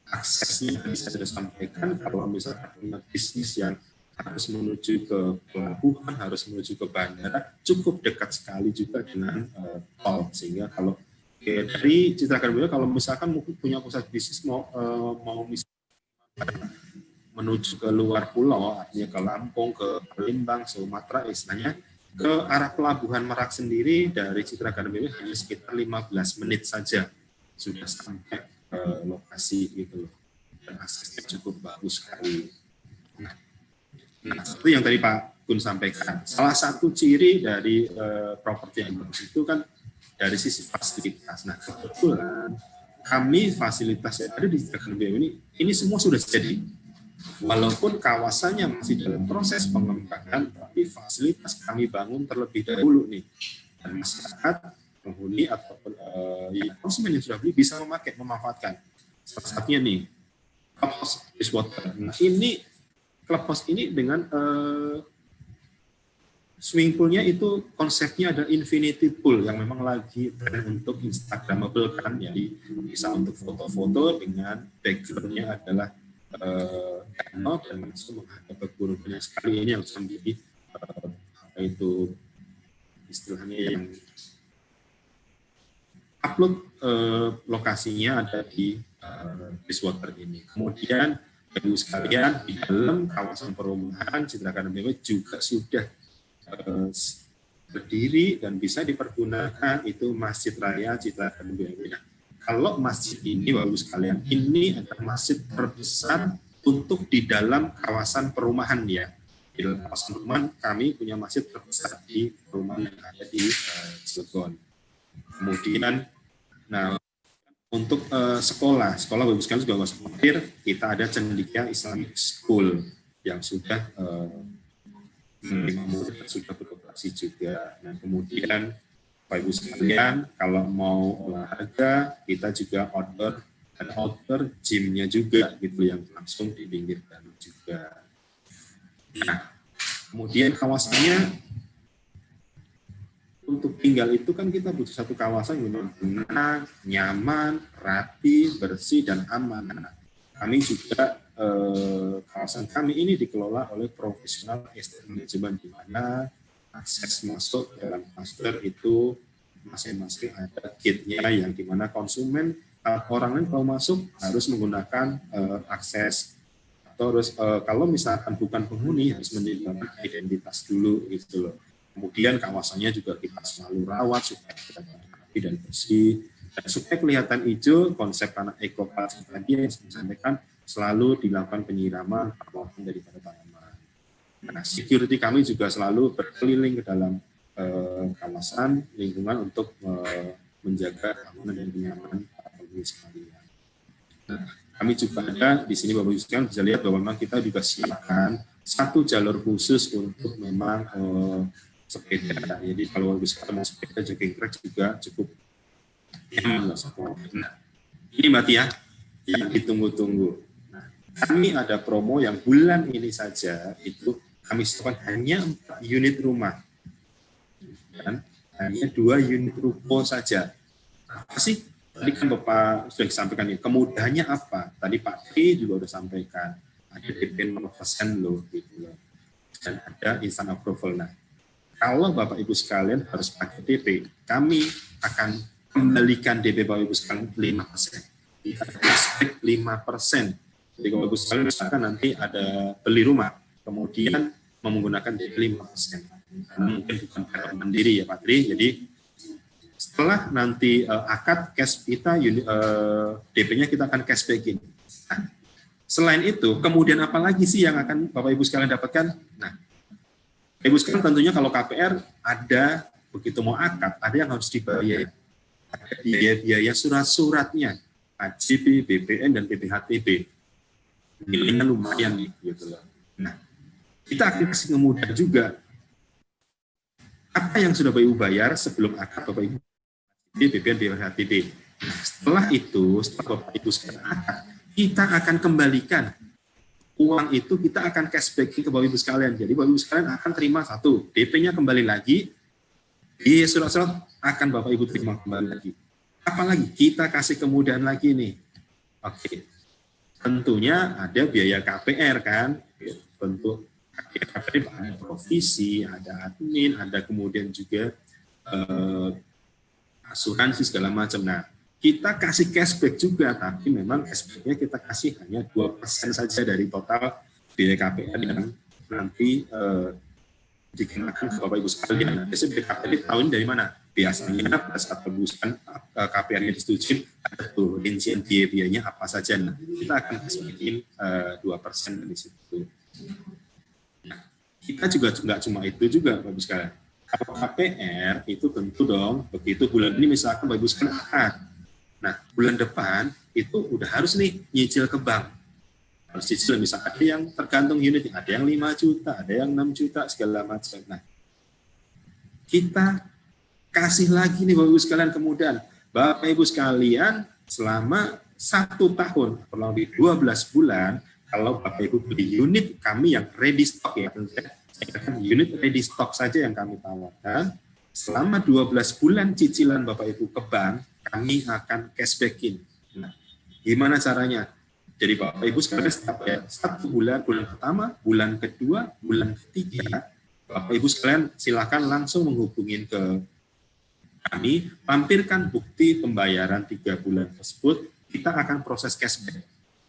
Aksesnya bisa saya sampaikan kalau misalnya punya bisnis yang harus menuju ke pelabuhan, harus menuju ke bandara, cukup dekat sekali juga dengan tol. Sehingga kalau dari Citra Karboyo, kalau misalkan mungkin punya pusat bisnis mau menuju ke luar pulau, artinya ke Lampung, ke Palembang, Sumatera, istilahnya ke arah pelabuhan Merak sendiri dari Citra Karboyo hanya sekitar 15 menit saja sudah sampai lokasi gitu loh, dan aksesnya cukup bagus sekali. Nah, seperti yang tadi Pak Gun sampaikan, salah satu ciri dari properti yang bagus itu kan dari sisi fasilitas. Nah, kebetulan kami fasilitas yang ada di Citrakan BUMN ini semua sudah jadi. Walaupun kawasannya masih dalam proses pengembangan, tapi fasilitas kami bangun terlebih dahulu nih. Dan masyarakat penghuni ataupun konsumen yang sudah beli bisa memanfaatkan. Salah satunya nih, Clubhouse Bridgewater. Nah, ini Clubhouse ini dengan swimming poolnya itu konsepnya ada infinity pool yang memang lagi untuk Instagramable kan, jadi bisa untuk foto-foto dengan backgroundnya adalah danau dan langsung menghadap ke gunung. Banyak sekali ini yang menjadi apa itu istilahnya yang upload lokasinya ada di Bridgewater ini. Kemudian Ibu sekalian di dalam kawasan perumahan Citra Karboyo juga sudah berdiri dan bisa dipergunakan itu Masjid Raya Citra Karboyo. Nah, kalau masjid ini, Bapak Ibu sekalian, ini adalah masjid terbesar untuk di dalam kawasan perumahan ya. Di dalam kawasan perumahan kami punya masjid terbesar di perumahan yang ada di Cilegon. Kemudian, nah untuk sekolah Bapak Ibu sekalian juga masuk hadir, kita ada Cendekia Islamic School yang sudah menerima murid dan sudah beroperasi juga. Nah, kemudian Bapak Ibu sekalian, kalau mau olahraga, kita juga outdoor gym-nya juga gitu yang langsung di pinggir danau juga. Nah, kemudian kawasannya untuk tinggal itu kan kita butuh satu kawasan yang benar, nyaman, rapi, bersih dan aman. Nah, kami juga kawasan kami ini dikelola oleh profesional estate management di mana akses masuk dalam master itu masing-masing ada gate-nya yang dimana konsumen orang lain kalau masuk harus menggunakan akses atau harus kalau misalkan bukan penghuni harus menunjukkan identitas dulu gitu loh. Kemudian kawasannya juga kita selalu rawat supaya kelihatan rapi dan bersih dan supaya kelihatan hijau. Konsep tanah ekopark tadi yang saya sampaikan selalu dilakukan penyiraman perawatan daripada tanaman. Nah, security kami juga selalu berkeliling ke dalam kawasan lingkungan untuk menjaga keamanan dan kenyamanan para penghuni sekalian. Nah, kami juga ada di sini Bapak Ibu sekalian bisa lihat bahwa memang kita juga siapkan satu jalur khusus untuk memang sepeda. Jadi kalau Bapak Ibu sekalian mau sepeda jogging track juga cukup nyaman. Nah, ini Mbak Tia yang ditunggu-tunggu. Nah, kami ada promo yang bulan ini saja itu kami siapkan hanya 4 unit rumah. Dan hanya 2 unit ruko saja. Apa sih? Tadi kan Bapak sudah disampaikan ya. Kemudahannya apa? Tadi Pak Tri juga sudah sampaikan. Ada DP 0% loh, gitu loh. Dan ada instant approval. Nah, kalau Bapak Ibu sekalian harus pakai DP, kami akan kembalikan DP Bapak Ibu sekalian 5%. Kita cashback 5%. Jadi kalau Bapak Ibu sekalian misalkan nanti ada beli rumah, kemudian menggunakan DP 5%. Mungkin bukan karena mandiri ya Pak Tri, jadi setelah nanti akad cash kita DP-nya kita akan cashbackin. Nah, selain itu kemudian apa lagi sih yang akan Bapak Ibu sekalian dapatkan? Nah, Ibu sekalian tentunya kalau KPR ada begitu mau akad ada yang harus dibayar, ada biaya surat-suratnya AJB, BPN dan BPHTB, nilainya lumayan nih gitu loh. Nah, kita akan kasih kemudahan juga. Apa yang sudah Bapak Ibu bayar sebelum akad Bapak Ibu BPN BPHTB. Nah, setelah itu, setelah Bapak Ibu sekalian akad, kita akan kembalikan uang itu, kita akan cashback ke Bapak Ibu sekalian. Jadi Bapak Ibu sekalian akan terima satu, DP-nya kembali lagi, di surat-surat akan Bapak Ibu terima kembali lagi. Apalagi kita kasih kemudahan lagi nih. Oke, tentunya ada biaya KPR kan, bentuk KPR ada provisi, ada admin, ada kemudian juga asuransi segala macam. Nah, kita kasih cashback juga, tapi memang cashback-nya kita kasih hanya 2% saja dari total biaya KPR yang nanti dikenakan ke Bapak Ibu sekalian. Biasanya biaya KPR tahun dari mana? Biasanya pada saat perusahaan KPR-nya disetujui, ada tuh rincian biaya-biayanya apa saja. Nah, kita akan kasih 2% dari situ. Kita juga nggak cuma itu juga, Bapak Ibu sekalian. Kalau KPR itu tentu dong, begitu bulan ini misalkan Bapak Ibu sekalian akad. Nah, bulan depan itu udah harus nih nyicil ke bank. Harus cicil, misalkan ada yang tergantung unit, ada yang 5 juta, ada yang 6 juta, segala macam. Nah, kita kasih lagi nih Bapak Ibu sekalian kemudian. Bapak Ibu sekalian selama 1 tahun, kurang lebih 12 bulan, kalau Bapak Ibu beli unit kami yang ready stock ya, unit ready stock saja yang kami tawarkan, selama 12 bulan cicilan Bapak Ibu ke bank, kami akan cashbackin. Nah, gimana caranya? Jadi Bapak Ibu sekalian setiap ya, 1 bulan, bulan pertama, bulan kedua, bulan ketiga, Bapak Ibu sekalian silakan langsung menghubungin ke kami, lampirkan bukti pembayaran 3 bulan tersebut, kita akan proses cashback.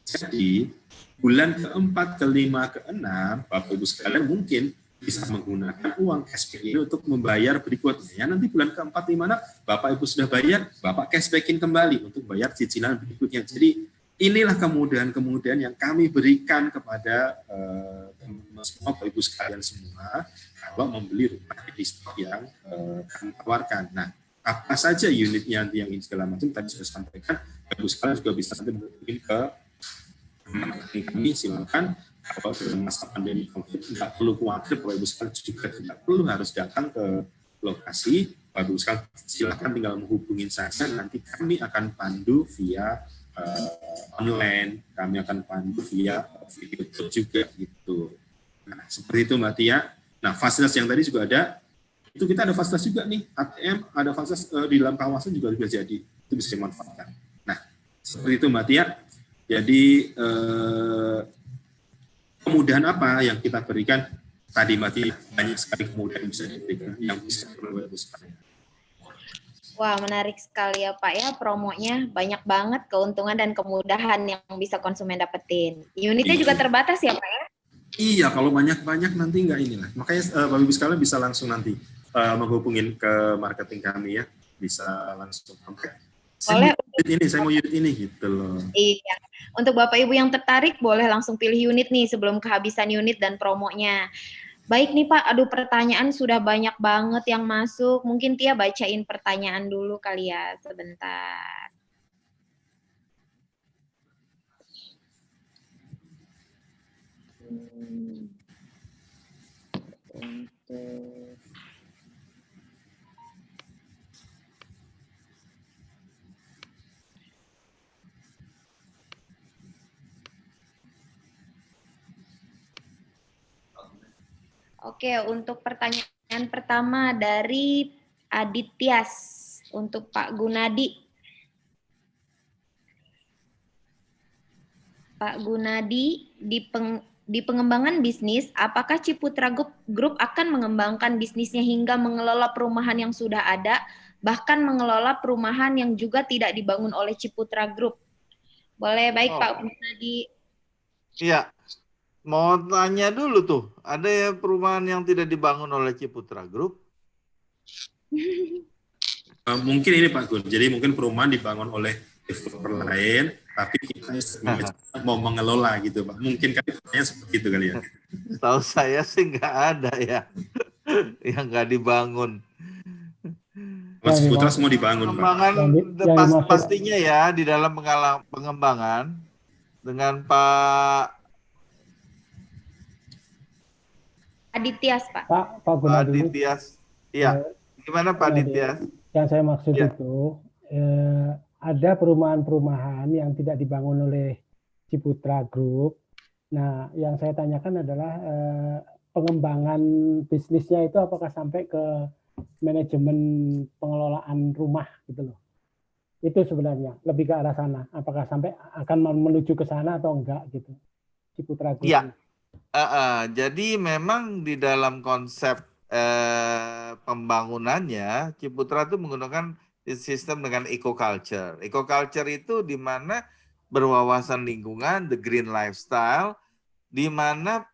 Jadi bulan ke-4, ke-5, ke-6, Bapak Ibu sekalian mungkin bisa menggunakan uang cashback ini untuk membayar berikutnya. Ya, nanti bulan keempat di mana Bapak Ibu sudah bayar, Bapak cashbackin kembali untuk bayar cicilan berikutnya. Jadi inilah kemudahan-kemudahan yang kami berikan kepada Bapak Ibu sekalian semua kalau membeli rumah di stok yang kami tawarkan. Nah, apa saja unitnya yang ini segala macam tadi sudah sampaikan, Bapak Ibu sekalian juga bisa nanti menghubungi ke kami, silakan. Kalau dalam masa pandemi COVID, tidak perlu khawatir, Bapak Ibu sekalian juga tidak perlu harus datang ke lokasi. Bapak Ibu sekalian silakan tinggal menghubungi saja, nanti kami akan pandu via online, kami akan pandu via video call juga gitu. Nah, seperti itu Mbak Tia. Nah, fasilitas yang tadi juga ada, itu kita ada fasilitas juga nih, ATM, ada fasilitas di dalam kawasan juga bisa jadi, itu bisa dimanfaatkan. Nah, seperti itu Mbak Tia. Jadi, kemudahan apa yang kita berikan tadi Mbak Tia, banyak sekali kemudahan yang bisa diberikan, yang bisa diperlukan. Wah, menarik sekali ya Pak ya, promonya banyak banget keuntungan dan kemudahan yang bisa konsumen dapetin. Unitnya juga terbatas ya Pak ya? Iya, kalau banyak-banyak nanti nggak inilah. Makanya Bapak Ibu sekalian bisa langsung nanti menghubungin ke marketing kami ya, bisa langsung kontak. Boleh. Saya mau unit ini gitu loh. Iya. Untuk Bapak Ibu yang tertarik boleh langsung pilih unit nih sebelum kehabisan unit dan promonya. Baik nih Pak, aduh pertanyaan sudah banyak banget yang masuk. Mungkin Tia bacain pertanyaan dulu kali ya, sebentar. Oke, untuk pertanyaan pertama dari Adityas untuk Pak Gunadi. Pak Gunadi, di pengembangan bisnis, apakah Ciputra Group akan mengembangkan bisnisnya hingga mengelola perumahan yang sudah ada, bahkan mengelola perumahan yang juga tidak dibangun oleh Ciputra Group? Boleh, baik Pak Gunadi. Iya. Mau tanya dulu tuh, ada ya perumahan yang tidak dibangun oleh Ciputra Group? Mungkin ini Pak Gun, jadi mungkin perumahan dibangun oleh developer lain, tapi kita mau mengelola gitu Pak. Mungkin kan seperti itu kali ya. Tahu saya sih nggak ada ya yang nggak dibangun. Mas Ciputra semua dibangun pengembangan Pak. pastinya ya di dalam pengembangan dengan Pak Adityas, Pak. Pak Gunadi. Adityas. Iya. Gimana Pak Adityas? Yang saya maksud ya. itu ada perumahan-perumahan yang tidak dibangun oleh Ciputra Group. Nah, yang saya tanyakan adalah pengembangan bisnisnya itu apakah sampai ke manajemen pengelolaan rumah gitu loh. Itu sebenarnya lebih ke arah sana. Apakah sampai akan menuju ke sana atau enggak gitu. Ciputra Group. Iya. Jadi memang di dalam konsep pembangunannya Ciputra itu menggunakan sistem dengan eco-culture. Eco-culture itu di mana berwawasan lingkungan, the green lifestyle, di mana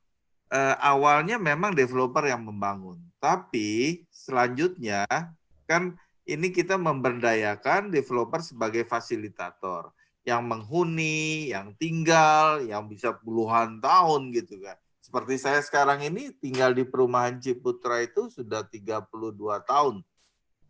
awalnya memang developer yang membangun. Tapi selanjutnya kan ini kita memberdayakan developer sebagai fasilitator yang menghuni, yang tinggal, yang bisa puluhan tahun gitu kan. Seperti saya sekarang ini tinggal di perumahan Ciputra itu sudah 32 tahun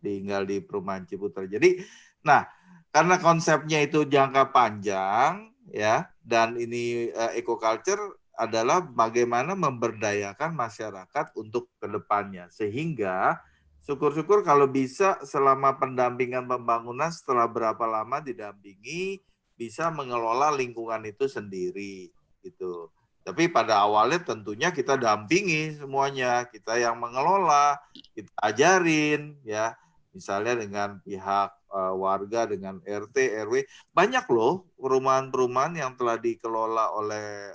tinggal di perumahan Ciputra. Jadi, nah karena konsepnya itu jangka panjang ya, dan ini eco-culture adalah bagaimana memberdayakan masyarakat untuk kedepannya. Sehingga syukur-syukur kalau bisa selama pendampingan pembangunan setelah berapa lama didampingi, bisa mengelola lingkungan itu sendiri gitu. Tapi pada awalnya tentunya kita dampingi semuanya, kita yang mengelola, kita ajarin ya, misalnya dengan pihak warga, dengan RT, RW, banyak loh perumahan-perumahan yang telah dikelola oleh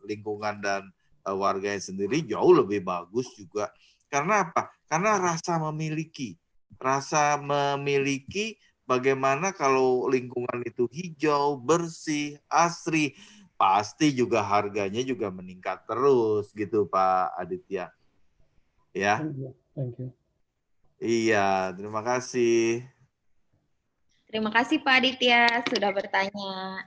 lingkungan dan warganya sendiri jauh lebih bagus juga. Karena apa? Karena rasa memiliki bagaimana kalau lingkungan itu hijau, bersih, asri, pasti juga harganya juga meningkat terus gitu Pak Aditya. Ya. Thank you. Iya, terima kasih. Terima kasih Pak Aditya sudah bertanya.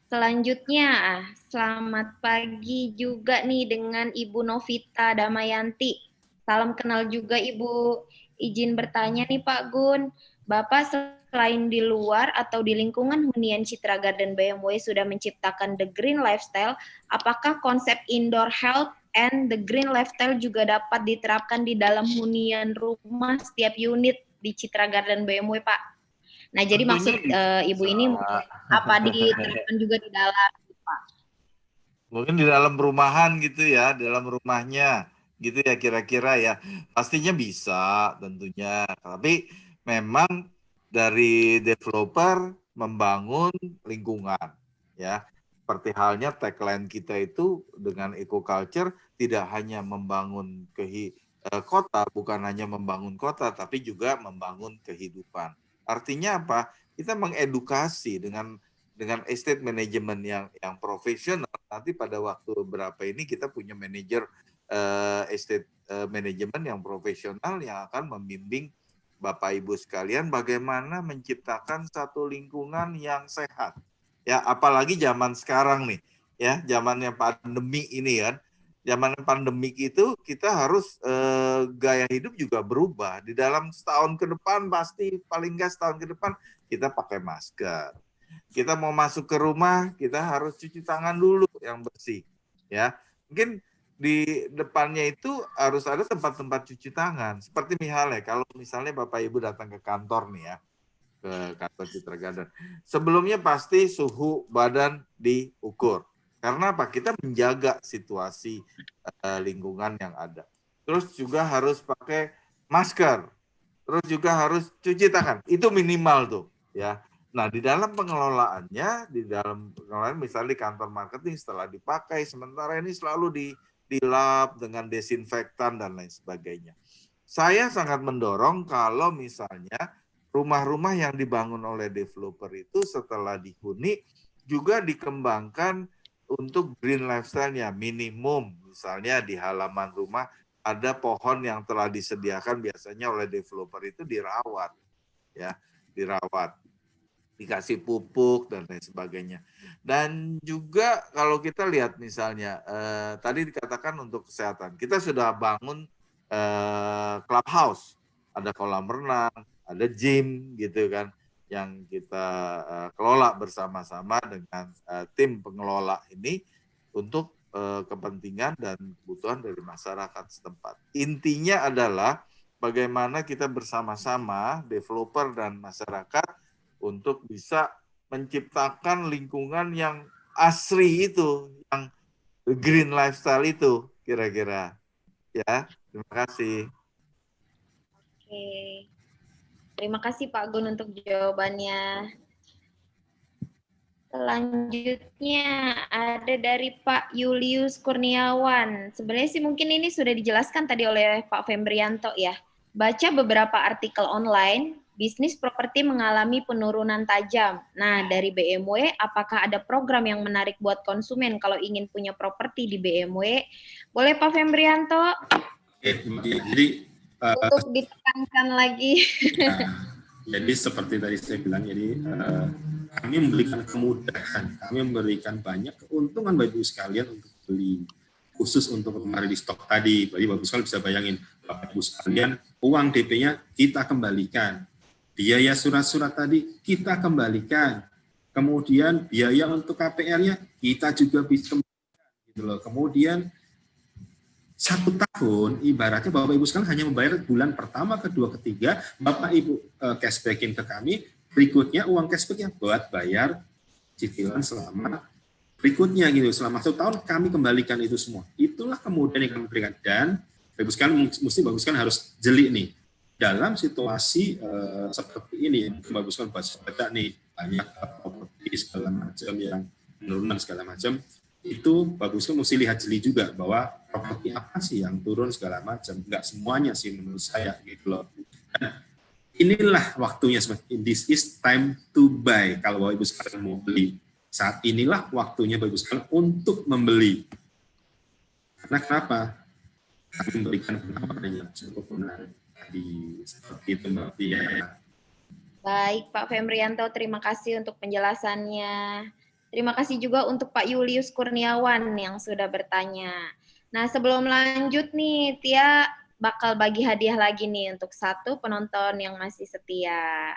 Selanjutnya, selamat pagi juga nih dengan Ibu Novita Damayanti. Salam kenal juga Ibu. Izin bertanya nih Pak Gun, Bapak selain di luar atau di lingkungan hunian Citra Garden BMW sudah menciptakan The Green Lifestyle, apakah konsep indoor health and The Green Lifestyle juga dapat diterapkan di dalam hunian rumah setiap unit di Citra Garden BMW Pak? Nah, jadi Tentunya maksud Ibu ini mungkin apa diterapkan juga di dalam, Pak? Mungkin di dalam perumahan gitu ya, dalam rumahnya gitu ya kira-kira ya. Pastinya bisa tentunya. Tapi memang dari developer membangun lingkungan ya. Seperti halnya tagline kita itu dengan eco-culture tidak hanya membangun kota, bukan hanya membangun kota, tapi juga membangun kehidupan. Artinya apa? Kita mengedukasi dengan estate management yang profesional. Nanti pada waktu berapa ini kita punya manajer estate management yang profesional yang akan membimbing Bapak Ibu sekalian bagaimana menciptakan satu lingkungan yang sehat. Ya, apalagi zaman sekarang nih, ya, zamannya pandemi ini kan. Zaman pandemik itu kita harus gaya hidup juga berubah. Di dalam setahun ke depan pasti paling nggak setahun ke depan kita pakai masker. Kita mau masuk ke rumah, kita harus cuci tangan dulu yang bersih. Ya, mungkin di depannya itu harus ada tempat-tempat cuci tangan. Seperti kalau misalnya Bapak Ibu datang ke kantor nih ya, ke kantor Citra Garden. Sebelumnya pasti suhu badan diukur. Karena apa? Kita menjaga situasi lingkungan yang ada. Terus juga harus pakai masker. Terus juga harus cuci tangan. Itu minimal tuh, ya. Nah, di dalam pengelolaannya, misalnya di kantor marketing setelah dipakai, sementara ini selalu dilap dengan desinfektan dan lain sebagainya. Saya sangat mendorong kalau misalnya rumah-rumah yang dibangun oleh developer itu setelah dihuni juga dikembangkan untuk green lifestyle-nya minimum. Misalnya di halaman rumah ada pohon yang telah disediakan biasanya oleh developer itu dirawat, ya, dikasih pupuk dan lain sebagainya. Dan juga kalau kita lihat misalnya tadi dikatakan untuk kesehatan, kita sudah bangun clubhouse, ada kolam renang, ada gym gitu kan, yang kita kelola bersama-sama dengan tim pengelola ini untuk kepentingan dan kebutuhan dari masyarakat setempat. Intinya adalah bagaimana kita bersama-sama, developer dan masyarakat, untuk bisa menciptakan lingkungan yang asri itu, yang green lifestyle itu, kira-kira. Ya, terima kasih. Oke. Terima kasih Pak Gun untuk jawabannya. Selanjutnya ada dari Pak Julius Kurniawan. Sebenarnya sih mungkin ini sudah dijelaskan tadi oleh Pak Fembrianto ya. Baca beberapa artikel online, bisnis properti mengalami penurunan tajam. Nah, dari BMW, apakah ada program yang menarik buat konsumen kalau ingin punya properti di BMW? Boleh Pak Fembrianto? Jadi untuk ditekankan lagi. Jadi seperti tadi saya bilang, jadi kami memberikan kemudahan, kami memberikan banyak keuntungan bagi sekalian untuk beli, khusus untuk kemarin di stok tadi. Jadi Bapak sekalian bisa bayangin, Bapak Ibu sekalian, uang DP-nya kita kembalikan, biaya surat-surat tadi kita kembalikan, kemudian biaya untuk KPR-nya kita juga bisa kembalikan, gitu loh. Kemudian 1 tahun ibaratnya Bapak Ibu sekalian hanya membayar bulan pertama, kedua, ketiga, Bapak Ibu cashbackin ke kami, berikutnya uang cashbacknya buat bayar cicilan selama berikutnya gitu. Selama 1 tahun kami kembalikan itu semua. Itulah kemudian yang kami berikan. Dan Bapak Ibu sekalian mesti Bapak Ibu sekalian harus jeli nih. Dalam situasi seperti ini, Bapak Ibu sekalian baca nih banyak properti segala macam yang penurunan segala macam. Itu bagusnya mesti lihat jeli juga bahwa properti apa sih yang turun segala macam, nggak semuanya sih menurut saya gitu loh. Nah, inilah waktunya, this is time to buy. Kalau Bapak Ibu sekalian mau beli, saat inilah waktunya Bapak Ibu sekalian untuk membeli. Karena kenapa? kami memberikan penawaran yang cukup menarik seperti itu Mbak Tia. Baik, Pak Femrianto, terima kasih untuk penjelasannya. Terima kasih juga untuk Pak Julius Kurniawan yang sudah bertanya. Nah, sebelum lanjut nih, Tia bakal bagi hadiah lagi nih untuk satu penonton yang masih setia.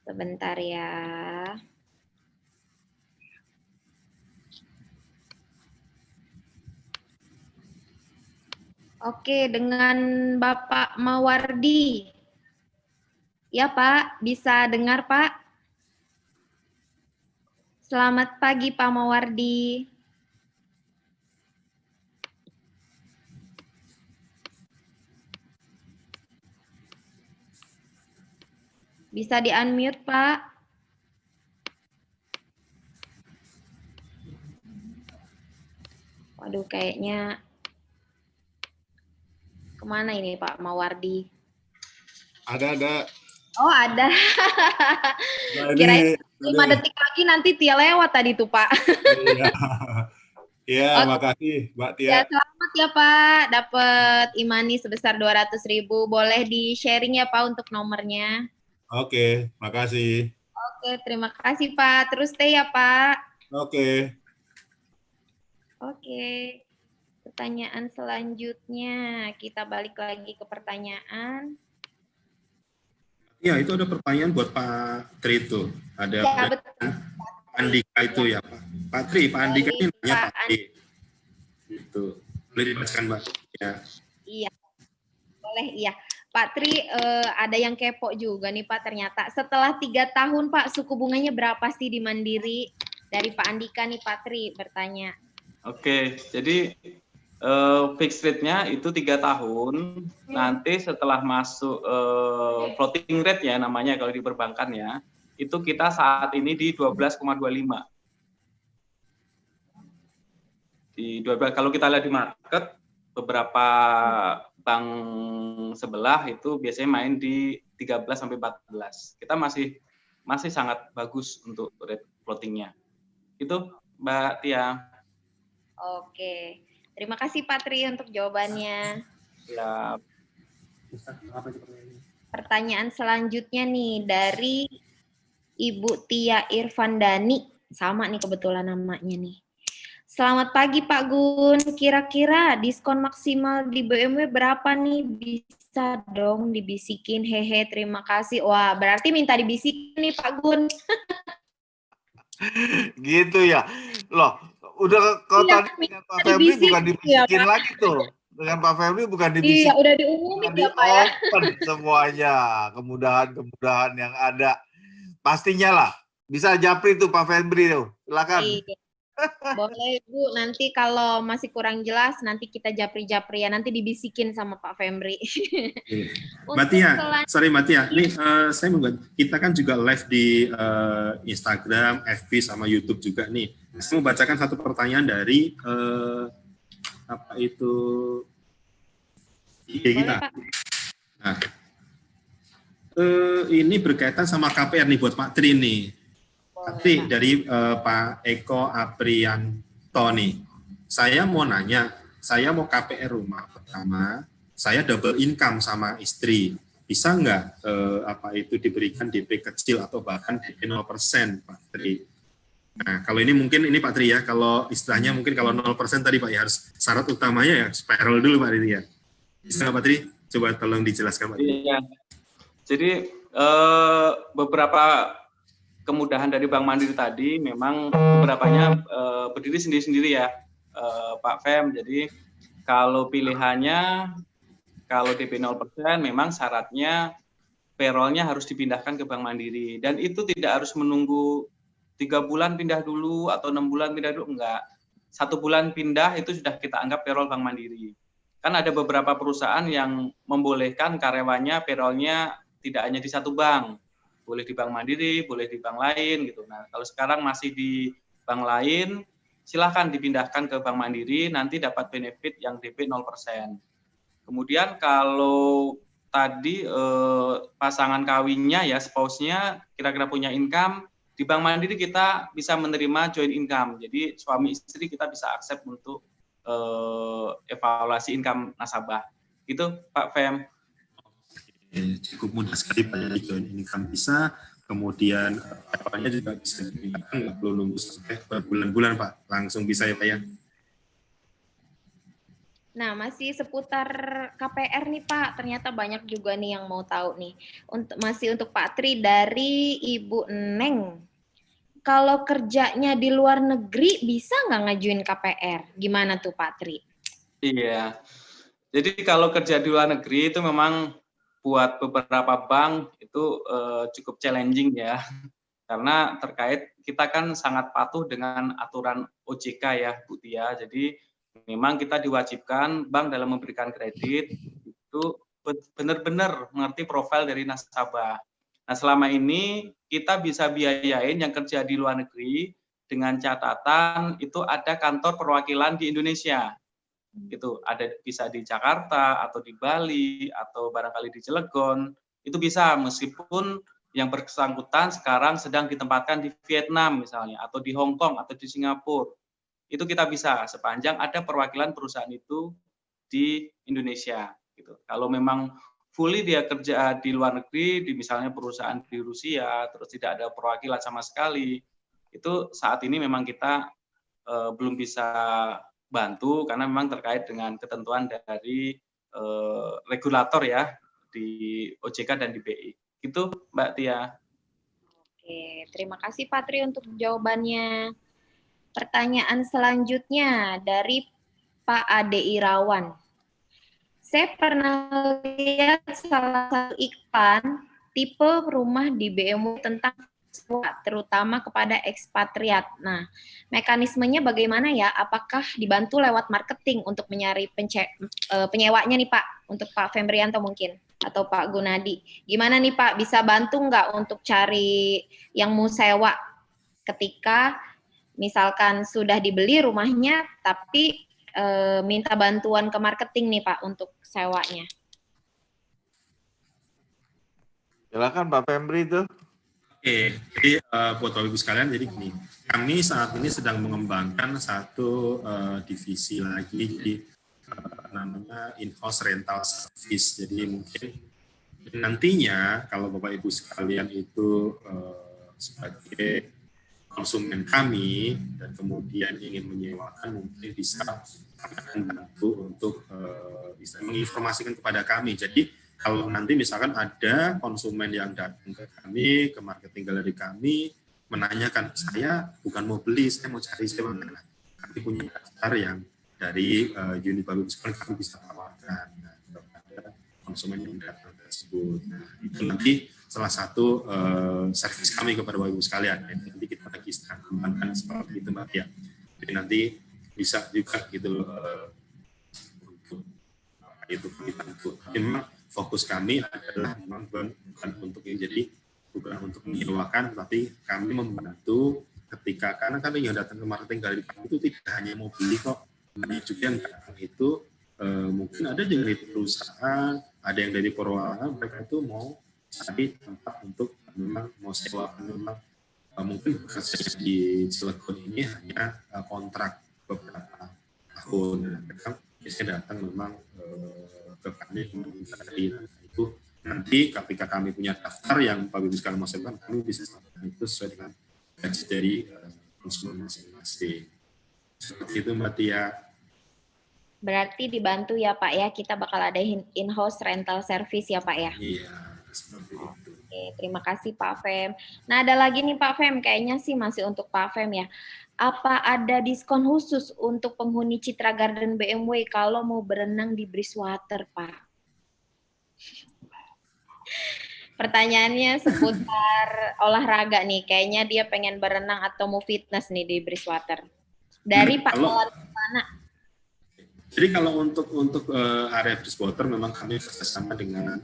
Sebentar ya. Oke, dengan Bapak Mawardi. Ya Pak, bisa dengar Pak? Selamat pagi Pak Mawardi. Bisa di-unmute Pak? Waduh, kayaknya kemana ini Pak Mawardi? Ada. Oh, ada. Nah, Kirain 5 detik lagi nanti Tia lewat tadi tuh, Pak. Iya. Iya, Oke. makasih Mbak Tia. Ya, selamat ya, Pak. Dapat e-money sebesar 200.000. Boleh di-sharing ya, Pak, untuk nomornya. Oke, makasih. Oke, terima kasih, Pak. Terus stay ya, Pak. Oke. Oke. Pertanyaan selanjutnya. Kita balik lagi ke pertanyaan. Ya, itu ada pertanyaan buat Pak Tri itu. Ada Ya, betul. Pak Andika itu ya, Pak. Pak Tri, Pak Andika ini nanya Pak Tri. Itu. Boleh dibacakan, Mbak? Ya. Iya. Boleh, iya. Pak Tri, ada yang kepo juga nih, Pak. Ternyata setelah 3 tahun, Pak, suku bunganya berapa sih di Mandiri? Dari Pak Andika nih, Pak Tri bertanya. Oke, jadi fixed rate-nya itu 3 tahun. Nanti setelah masuk floating rate ya namanya kalau di perbankan ya, itu kita saat ini di 12,25. Di 12, kalau kita lihat di market, beberapa bank sebelah itu biasanya main di 13 sampai 14. Kita masih sangat bagus untuk rate floating-nya. Itu Mbak Tia. Oke. Terima kasih Pak Tri untuk jawabannya. Ya. Pertanyaan selanjutnya nih dari Ibu Tia Irvandani. Sama nih kebetulan namanya nih. Selamat pagi Pak Gun. Kira-kira diskon maksimal di BMW berapa nih? Bisa dong dibisikin. Hehe, terima kasih. Wah, berarti minta dibisikin nih Pak Gun. Gitu ya. Loh, udah kalau Iya, tadi dengan Pak Febri bukan dibisikin ya, lagi tuh. Dengan Pak Febri bukan dibisikin. Iya, udah diumumin ya Pak ya. Open semuanya. Kemudahan-kemudahan yang ada. Pastinya lah. Bisa japri tuh Pak Febri tuh. Silakan. Iya. Boleh Bu, nanti kalau masih kurang jelas nanti kita japri-japri ya, nanti dibisikin sama Pak Febri. Mbak Tia, sorry Mbak Tia, ini saya mau, kita kan juga live di Instagram, FB sama YouTube juga nih. Saya mau bacakan satu pertanyaan dari apa itu IG kita. Nah, ini berkaitan sama KPR nih buat Pak Tri nih. Tapi dari Pak Eko Aprianto nih, saya mau nanya, saya mau KPR rumah pertama, saya double income sama istri, bisa nggak apa itu diberikan DP kecil atau bahkan DP 0% Pak Tri? Nah, kalau ini mungkin ini Pak Tri ya, kalau istilahnya mungkin kalau 0% tadi Pak ya harus syarat utamanya ya payroll dulu Pak Tri ya. Bisa nggak Pak Tri? Coba tolong dijelaskan Pak Tri. Iya. Jadi beberapa kemudahan dari Bank Mandiri tadi memang beberapanya berdiri sendiri-sendiri ya Pak Fem. Jadi kalau pilihannya kalau DP 0% memang syaratnya payroll-nya harus dipindahkan ke Bank Mandiri dan itu tidak harus menunggu 3 bulan pindah dulu atau 6 bulan pindah dulu, enggak. 1 bulan pindah itu sudah kita anggap payroll Bank Mandiri. Kan ada beberapa perusahaan yang membolehkan karyawannya payroll-nya tidak hanya di satu bank. Boleh di Bank Mandiri, boleh di bank lain gitu. Nah, kalau sekarang masih di bank lain, silahkan dipindahkan ke Bank Mandiri, nanti dapat benefit yang DP 0%. Kemudian kalau tadi pasangan kawinnya ya, spouse-nya kira-kira punya income, di Bank Mandiri kita bisa menerima joint income. Jadi suami istri kita bisa accept untuk evaluasi income nasabah. Gitu Pak Fem. Cukup mudah sekali Pak, jadi join income bisa, kemudian laporannya juga bisa dipindahkan, nggak perlu nunggu sampai berbulan-bulan Pak, langsung bisa ya Pak ya. Nah, masih seputar KPR nih Pak, ternyata banyak juga nih yang mau tahu nih. Masih untuk Pak Tri dari Ibu Neng. Kalau kerjanya di luar negeri bisa nggak ngajuin KPR? Gimana tuh Pak Tri? Iya, jadi kalau kerja di luar negeri itu memang buat beberapa bank itu cukup challenging ya, karena terkait kita kan sangat patuh dengan aturan OJK ya Bu Tia, jadi memang kita diwajibkan bank dalam memberikan kredit itu benar-benar mengerti profil dari nasabah. Nah, selama ini kita bisa biayain yang kerja di luar negeri dengan catatan itu ada kantor perwakilan di Indonesia. Gitu, ada bisa di Jakarta atau di Bali atau barangkali di Cilegon. Itu bisa meskipun yang bersangkutan sekarang sedang ditempatkan di Vietnam misalnya atau di Hong Kong atau di Singapura. Itu kita bisa sepanjang ada perwakilan perusahaan itu di Indonesia gitu. Kalau memang fully dia kerja di luar negeri, di misalnya perusahaan di Rusia, terus tidak ada perwakilan sama sekali, itu saat ini memang kita belum bisa bantu karena memang terkait dengan ketentuan dari regulator ya di OJK dan di BI. Itu Mbak Tia. Oke, terima kasih Pak Tri untuk jawabannya. Pertanyaan selanjutnya dari Pak Ade Irawan. Saya pernah lihat salah satu iklan tipe rumah di BMW tentang terutama kepada ekspatriat. Nah, mekanismenya bagaimana ya? Apakah dibantu lewat marketing untuk mencari penyewanya nih Pak? Untuk Pak Fembrianto mungkin atau Pak Gunadi. Gimana nih Pak? Bisa bantu nggak untuk cari yang mau sewa ketika misalkan sudah dibeli rumahnya tapi minta bantuan ke marketing nih Pak untuk sewanya. Silakan Pak Fembri itu. Oke, jadi buat Bapak Ibu sekalian, jadi gini, kami saat ini sedang mengembangkan satu divisi lagi, jadi namanya in-house rental service. Jadi mungkin nantinya kalau Bapak Ibu sekalian itu sebagai konsumen kami dan kemudian ingin menyewakan, mungkin bisa akan bantu untuk bisa menginformasikan kepada kami. Jadi kalau nanti misalkan ada konsumen yang datang ke kami, ke marketing galeri kami, menanyakan, saya bukan mau beli, saya mau cari sewa. Kami punya daftar yang dari unit Bapak Ibu sekalian kami bisa tawarkan kepada konsumen yang datang tersebut. Nah, itu nanti salah satu servis kami kepada Bapak Ibu sekalian. Nanti kita lagi sedang kembangkan seperti itu Mbak ya. Jadi nanti bisa juga gitu untuk itu kita untuk memang fokus kami adalah memang bukan untuk ini, jadi bukan untuk menyewakan, tapi kami membantu ketika karena kami yang datang ke marketing galeri kami itu tidak hanya mau beli kok, banyak juga yang datang itu mungkin ada yang dari perusahaan, ada yang dari perorangan, mereka itu mau cari tempat untuk memang mau sewa, memang mungkin bekerja di Cilegon ini hanya kontrak beberapa tahun. Mereka biasanya datang memang ke kami meminta dari itu. Nanti ketika kami punya daftar yang Bapak Ibu sekalian masukkan, kami bisa sampaikan itu sesuai dengan budget dari konsumen masing-masing. Seperti itu Mbak Tia. Berarti dibantu ya Pak ya, kita bakal ada in-house rental service ya Pak ya? Iya, seperti itu. Oke, terima kasih Pak Fem. Nah ada lagi nih Pak Fem, kayaknya sih masih untuk Pak Fem ya. Apa ada diskon khusus untuk penghuni Citra Garden BMW kalau mau berenang di Bridgewater, Pak? Pertanyaannya seputar olahraga nih. Kayaknya dia pengen berenang atau mau fitness nih di Bridgewater. Dari Pak Alan mana? Jadi kalau untuk area Bridgewater memang kami bersama dengan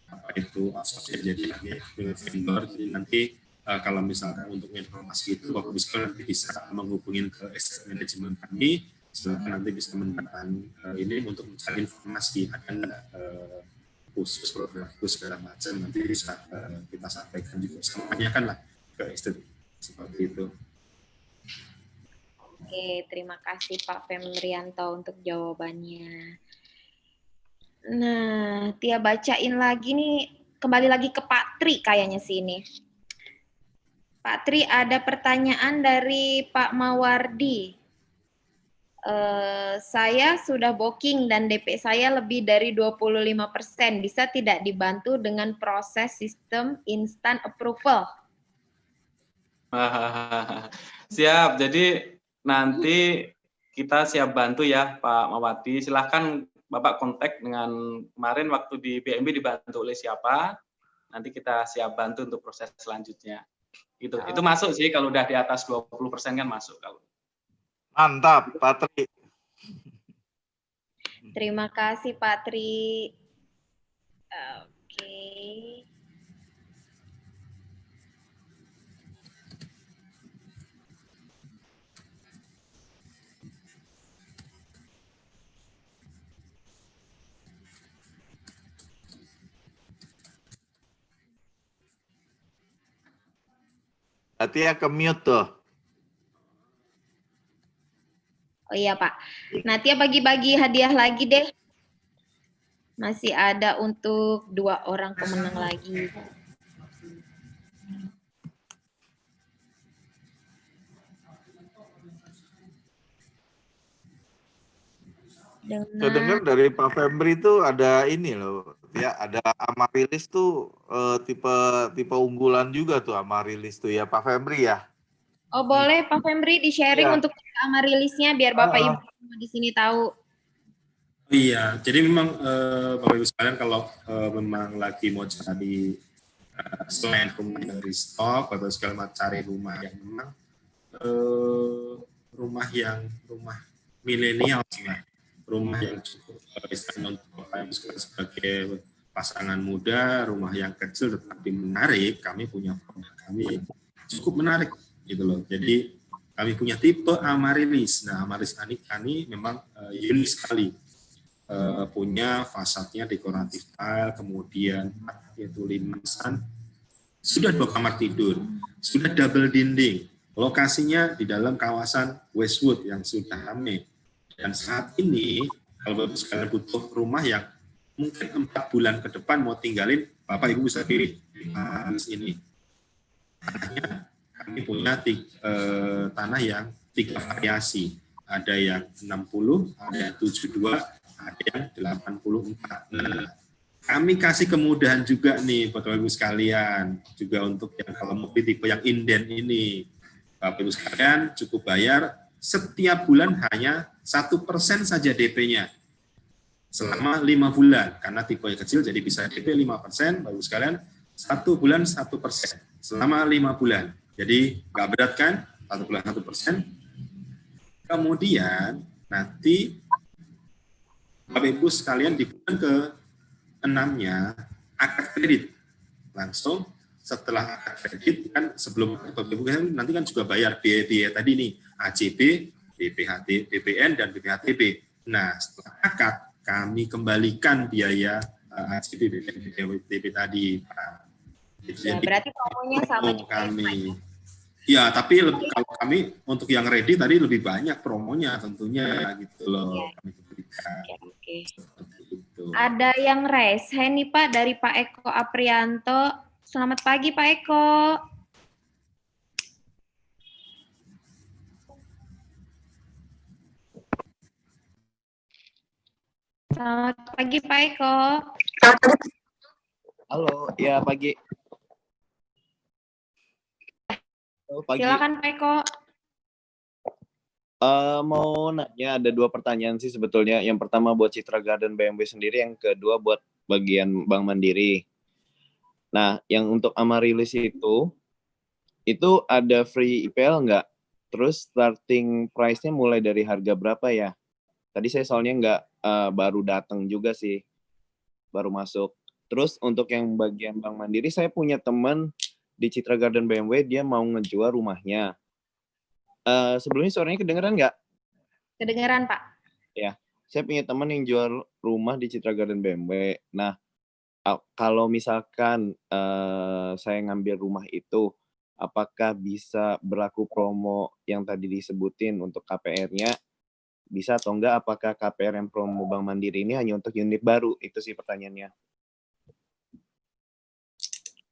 apa itu asosiasi jadi dengan vendor. Jadi nanti kalau misalkan untuk informasi itu Bapak Ibu sekalian nanti bisa menghubungi ke estate manajemen kami, silakan nanti bisa mendapatkan ini untuk mencari informasi ada khusus program khusus segala macam, nanti bisa kita sampaikan juga, tanyakan lah ke estate seperti itu. Oke, terima kasih Pak Femrianto untuk jawabannya. Nah, Tia bacain lagi nih, kembali lagi ke Pak Tri kayaknya sih ini. Pak Tri, ada pertanyaan dari Pak Mawardi. Saya sudah booking dan DP saya lebih dari 25%. Bisa tidak dibantu dengan proses sistem instant approval? Siap, jadi nanti kita siap bantu ya Pak Mawati. Silahkan Bapak kontak dengan kemarin waktu di BMB dibantu oleh siapa, nanti kita siap bantu untuk proses selanjutnya. Gitu. Itu masuk sih kalau udah di atas 20% kan masuk kalau. Mantap, Pak Tri. Terima kasih Pak Tri. Oke. Berarti ya ke mute tuh. Oh iya Pak. Nanti ya bagi-bagi hadiah lagi deh. Masih ada untuk 2 orang pemenang lagi. Saya dengar dari Pak Febri itu ada ini loh, ya ada Amarilis tuh tipe unggulan juga tuh Amarilis tuh ya Pak Febri ya. Oh boleh Pak Fembri di-sharing Iya. untuk Amarilisnya biar Bapak Ibu di sini tahu. Iya, jadi memang Bapak Ibu sekalian kalau memang lagi mau cari selain rumah dari stok, Bapak Ibu sekalian mau cari rumah yang memang rumah milenial, rumah yang cukup istilahnya untuk Bapak Ibu sekalian sebagai pasangan muda, rumah yang kecil tetapi menarik. Kami punya produk kami yang cukup menarik gitu loh. Jadi kami punya tipe Amarilis. Nah, Amarilis ini memang unik sekali. Punya fasadnya dekoratif tile, kemudian yaitu limasan, sudah 2 kamar tidur, sudah double dinding, lokasinya di dalam kawasan Westwood yang sudah ramai. Dan saat ini kalau Bapak sekalian butuh rumah yang mungkin 4 bulan ke depan mau tinggalin, Bapak Ibu bisa pilih ini. Tanahnya kami punya tanah yang 3 variasi, ada yang 60, ada yang 72, ada yang 84. Nah, kami kasih kemudahan juga nih Bapak Ibu sekalian, juga untuk yang kalau mobil tipe yang inden ini, Bapak Ibu sekalian cukup bayar setiap bulan hanya 1% saja DP-nya selama 5 bulan, karena tipe yang kecil jadi bisa DP 5%, Bapak Ibu sekalian 1 bulan 1% selama 5 bulan. Jadi nggak berat kan, 1 bulan 1%. Kemudian nanti Bapak Ibu sekalian di bulan ke-6-nya akad kredit. Langsung setelah akad kredit kan sebelum Bapak Ibu kan nanti kan juga bayar biaya-biaya tadi nih, AJB, BPHT, BPN dan BPHTB. Nah, setelah akad kami kembalikan biaya AJB, BPN, BPHTB tadi. Ya, berarti promonya sama kami. Ya, tapi kalau kami untuk yang ready tadi lebih banyak promonya tentunya gitu loh. Ya. Kami berikan. Oke. Ada yang raise hand nih Pak dari Pak Eko Aprianto. Selamat pagi Pak Eko. Selamat pagi Pak Eko. Halo, ya pagi. Pagi. Silakan Pak Eko. Mau nanya, ada 2 pertanyaan sih sebetulnya. Yang pertama buat Citra Garden BMW sendiri, yang kedua buat bagian Bank Mandiri. Nah, yang untuk Amarilis itu ada free IPL nggak? Terus starting price-nya mulai dari harga berapa ya? Tadi saya soalnya nggak baru datang juga sih, baru masuk. Terus untuk yang bagian Bank Mandiri, saya punya teman di Citra Garden BMW, dia mau ngejual rumahnya. Sebelumnya suaranya kedengeran nggak? Kedengeran, Pak. Ya, saya punya teman yang jual rumah di Citra Garden BMW. Nah, kalau misalkan saya ngambil rumah itu, apakah bisa berlaku promo yang tadi disebutin untuk KPR-nya? Bisa atau enggak? Apakah KPR yang promo Bank Mandiri ini hanya untuk unit baru? Itu sih pertanyaannya.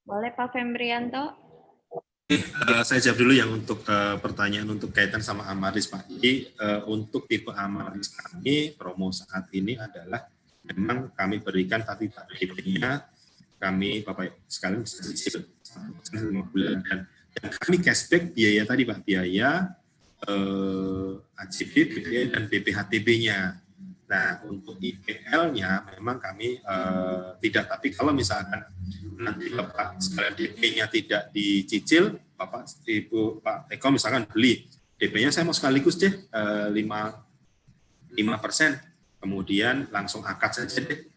Boleh Pak Fembrianto? Saya jawab dulu yang untuk pertanyaan untuk kaitan sama Amaris, Pak. Jadi untuk tipe Amaris kami, promo saat ini adalah memang kami berikan tapi DP-nya kami Bapak sekalian bisa cicil 5 bulan dan kami cashback biaya tadi Pak, biaya AJB, BPN, dan BPHTB-nya. Nah, untuk IPL-nya memang kami tidak, tapi kalau misalkan nanti Bapak sekalian DP-nya tidak dicicil, Bapak, Ibu, Pak Eko misalkan beli, DP-nya saya mau sekaligus deh 5%, kemudian langsung akad saja deh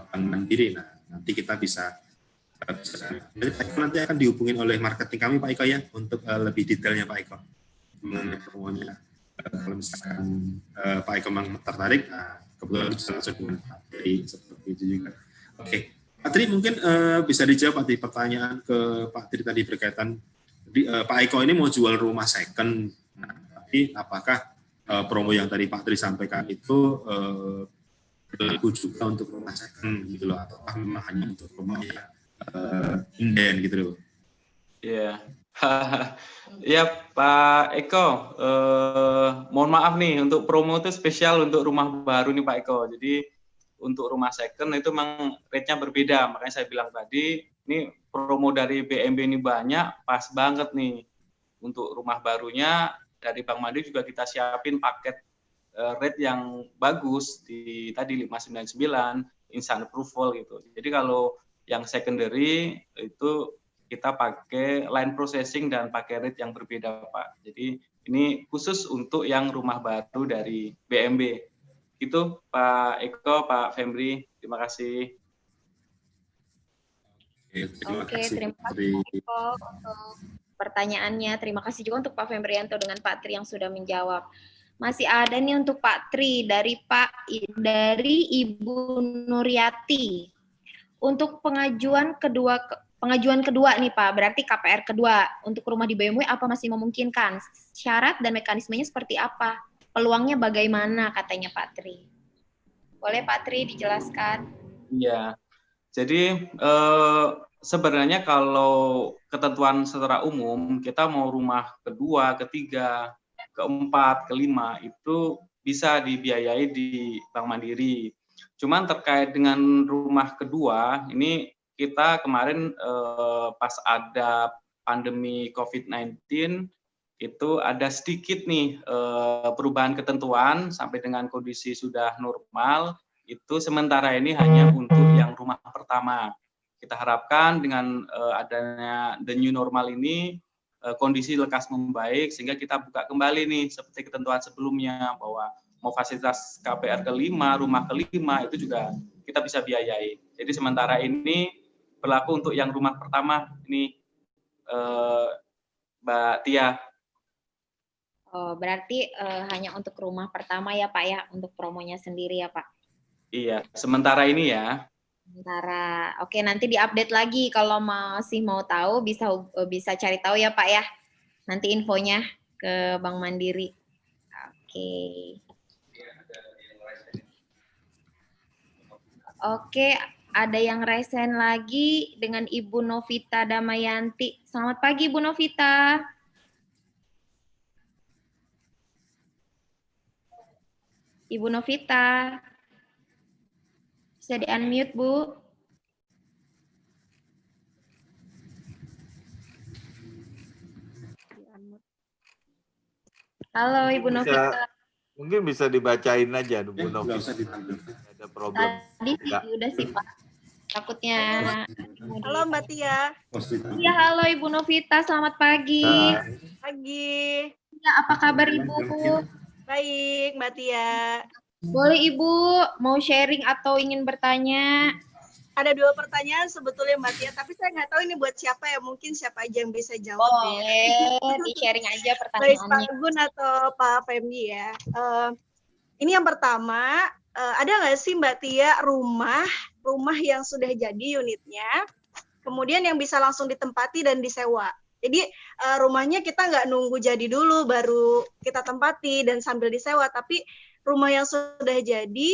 Bank Mandiri. Nah, nanti kita bisa nanti akan dihubungin oleh marketing kami Pak Eko ya, untuk lebih detailnya Pak Eko. Mengenai promonya. Kalau misalkan Pak Eko memang tertarik, nah, kebetulan bisa langsung dengan Pak Tri seperti itu juga. Oke, Pak Tri mungkin bisa dijawab Pak Tri, pertanyaan ke Pak Tri tadi berkaitan Pak Eko ini mau jual rumah second, nah, tapi apakah promo yang tadi Pak Tri sampaikan itu berlaku juga untuk rumah second gitu loh, atau memang hanya untuk rumah yang inden gitu loh? Iya. Ya Pak Eko, mohon maaf nih untuk promo itu spesial untuk rumah baru nih Pak Eko. Jadi untuk rumah second itu memang rate-nya berbeda. Makanya saya bilang tadi, ini promo dari BMB ini banyak, pas banget nih. Untuk rumah barunya dari Bank Mandiri juga kita siapin paket rate yang bagus di tadi 599 instant approval gitu. Jadi kalau yang secondary itu kita pakai line processing dan pakai rate yang berbeda Pak. Jadi ini khusus untuk yang rumah baru dari BMB. Itu Pak Eko, Pak Fembri, terima kasih. Oke, terima kasih Pak Eko untuk pertanyaannya. Terima kasih juga untuk Pak Fembrianto dengan Pak Tri yang sudah menjawab. Masih ada nih untuk Pak Tri dari Ibu Nuryati. Untuk pengajuan kedua nih Pak, berarti KPR kedua untuk rumah di BMW apa masih memungkinkan? Syarat dan mekanismenya seperti apa? Peluangnya bagaimana katanya Pak Tri? Boleh Pak Tri dijelaskan? Iya, jadi sebenarnya kalau ketentuan secara umum kita mau rumah kedua, ketiga, keempat, kelima itu bisa dibiayai di Bank Mandiri. Cuman terkait dengan rumah kedua ini kita kemarin pas ada pandemi COVID-19 itu ada sedikit nih perubahan ketentuan sampai dengan kondisi sudah normal, itu sementara ini hanya untuk yang rumah pertama. Kita harapkan dengan adanya the new normal ini kondisi lekas membaik sehingga kita buka kembali nih seperti ketentuan sebelumnya bahwa mau fasilitas KPR kelima, rumah kelima itu juga kita bisa biayai. Jadi sementara ini berlaku untuk yang rumah pertama ini Mbak Tia. Oh, berarti hanya untuk rumah pertama ya Pak ya, untuk promonya sendiri ya Pak? Iya, sementara ini ya. Sementara, oke nanti diupdate lagi kalau masih mau tahu bisa cari tahu ya Pak ya, nanti infonya ke Bank Mandiri. Oke. Oke, ada yang resen lagi dengan Ibu Novita Damayanti. Selamat pagi Bu Novita. Ibu Novita. Bisa di-unmute, Bu. Halo, Ibu Novita. Mungkin bisa dibacain aja, Bu Novita. Ada problem. Tadi udah sih, Pak. Takutnya. Halo, Mbak Tia. Iya, halo Ibu Novita. Selamat pagi. Pagi. Ya, apa kabar Ibu? Baik, Mbak Tia. Boleh Ibu mau sharing atau ingin bertanya? Ada 2 pertanyaan sebetulnya Mbak Tia, tapi saya nggak tahu ini buat siapa ya, mungkin siapa aja yang bisa jawab. Boleh, di-sharing aja Baik pertanyaannya. Pak Gun atau Pak Femdi ya. Ini yang pertama, ada nggak sih Mbak Tia rumah yang sudah jadi unitnya, kemudian yang bisa langsung ditempati dan disewa? Jadi rumahnya kita nggak nunggu jadi dulu baru kita tempati dan sambil disewa, tapi rumah yang sudah jadi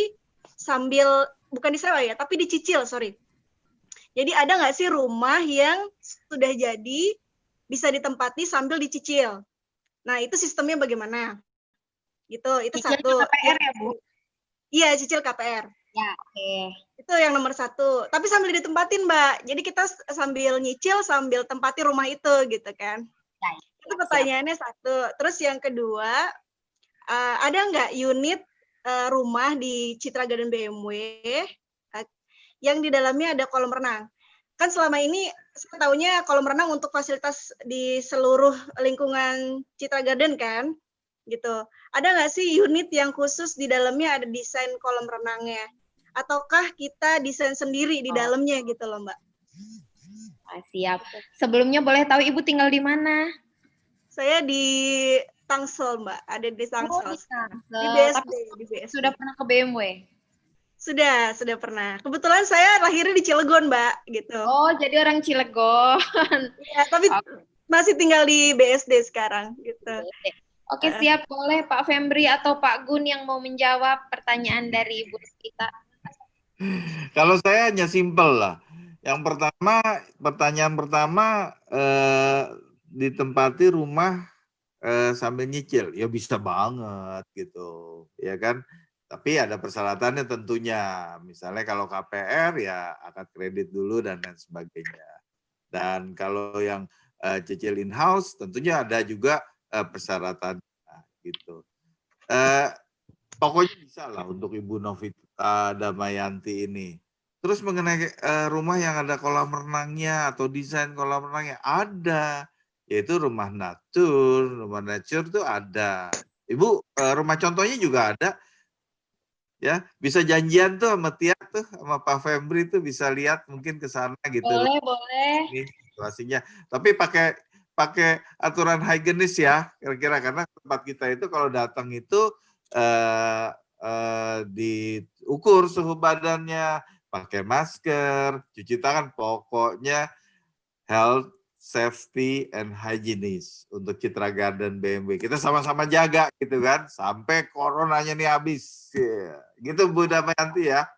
sambil bukan disewa ya, tapi dicicil, sorry. Jadi ada nggak sih rumah yang sudah jadi bisa ditempati sambil dicicil? Nah, itu sistemnya bagaimana? Gitu, itu Cicil satu. KPR ya, Bu? Iya, cicil KPR. Ya, oke. Itu yang nomor satu. Tapi sambil ditempatin, Mbak. Jadi kita sambil nyicil, sambil tempati rumah itu, gitu kan. Ya, Itu pertanyaannya satu. Terus yang kedua, ada nggak unit rumah di Citra Garden BMW yang di dalamnya ada kolam renang? Kan selama ini saya tahunya kolam renang untuk fasilitas di seluruh lingkungan Citra Garden kan, gitu. Ada nggak sih unit yang khusus di dalamnya ada desain kolam renangnya? Ataukah kita desain sendiri di dalamnya gitu loh, Mbak? Siap. Sebelumnya boleh tahu Ibu tinggal di mana? Saya di Tangsel, Mbak. Ada di Tangsel. Oh, di Tangsel. Di BSD. Tapi Di BSD. sudah pernah ke BMW? Sudah pernah. Kebetulan saya lahirnya di Cilegon, Mbak, gitu. Oh, jadi orang Cilegon. Iya, tapi masih tinggal di BSD sekarang, gitu. Oke, siap. Boleh Pak Fembri atau Pak Gun yang mau menjawab pertanyaan dari Ibu kita. Kalau saya hanya simpel lah. Yang pertama, pertanyaan pertama, ditempati rumah sambil nyicil, ya bisa banget gitu, ya kan? Tapi ada persyaratannya tentunya. Misalnya kalau KPR ya akad kredit dulu dan lain sebagainya. Dan kalau yang cicil in-house tentunya ada juga persyaratan gitu. Pokoknya bisa lah untuk Ibu Novita Damayanti ini. Terus mengenai rumah yang ada kolam renangnya atau desain kolam renangnya ada, yaitu rumah nature. Rumah nature itu ada. Ibu, rumah contohnya juga ada. Ya, bisa janjian tuh sama Tia tuh, sama Pak Fembri tuh bisa lihat mungkin ke sana gitu. Boleh. Ini situasinya. Tapi pakai aturan higienis ya, kira-kira karena tempat kita itu kalau datang itu diukur suhu badannya, pakai masker, cuci tangan, pokoknya health, safety, and hygienist untuk Citra Garden BMW. Kita sama-sama jaga gitu kan, sampai coronanya nih habis. Gitu Bu Damayanti ya.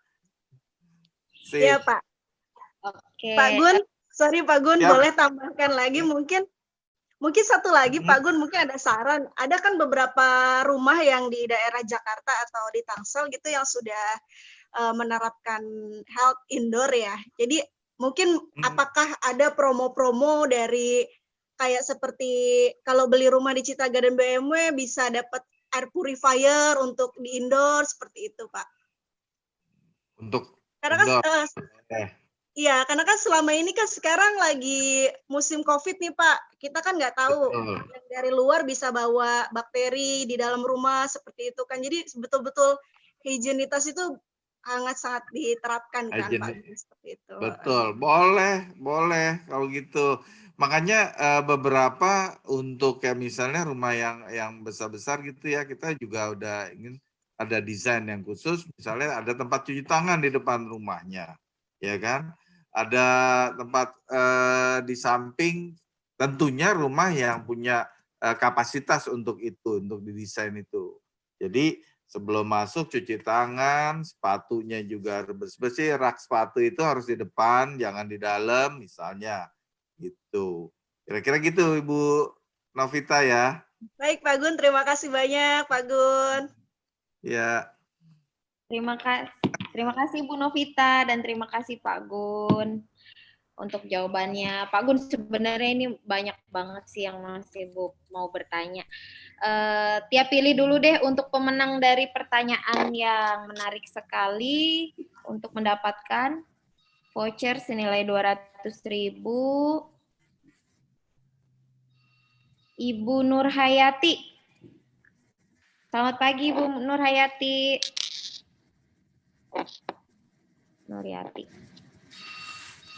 Iya, Pak. Oke. Pak Gun, sorry Pak Gun, Siap. boleh tambahkan lagi mungkin satu lagi Pak Gun, mungkin ada saran. Ada kan beberapa rumah yang di daerah Jakarta atau di Tangsel gitu yang sudah menerapkan health indoor ya. Jadi mungkin apakah ada promo-promo dari kayak seperti kalau beli rumah di Citra Garden BMW bisa dapat air purifier untuk di indoor seperti itu, Pak? Untuk Karena kan indoor. iya, karena kan selama ini kan sekarang lagi musim COVID nih, Pak. Kita kan nggak tahu yang dari luar bisa bawa bakteri di dalam rumah seperti itu kan. Jadi betul-betul higienitas itu sangat diterapkan kan, Pak. Seperti itu. Betul, boleh kalau gitu. Makanya beberapa untuk kayak misalnya rumah yang besar-besar gitu ya, kita juga udah ingin ada desain yang khusus. Misalnya ada tempat cuci tangan di depan rumahnya, ya kan? Ada tempat di samping, tentunya rumah yang punya kapasitas untuk itu, untuk didesain itu. Jadi sebelum masuk cuci tangan, sepatunya juga harus bersih, rak sepatu itu harus di depan, jangan di dalam misalnya. Gitu. Kira-kira gitu Ibu Novita ya. Baik Pak Gun, terima kasih banyak Pak Gun. Ya. Terima kasih Ibu Novita dan terima kasih Pak Gun untuk jawabannya. Pak Gun, sebenarnya ini banyak banget sih yang masih Ibu mau bertanya. Tia pilih dulu deh untuk pemenang dari pertanyaan yang menarik sekali untuk mendapatkan voucher senilai 200.000. Ibu Nur Hayati. Selamat pagi Ibu Nur Hayati. Nuryati.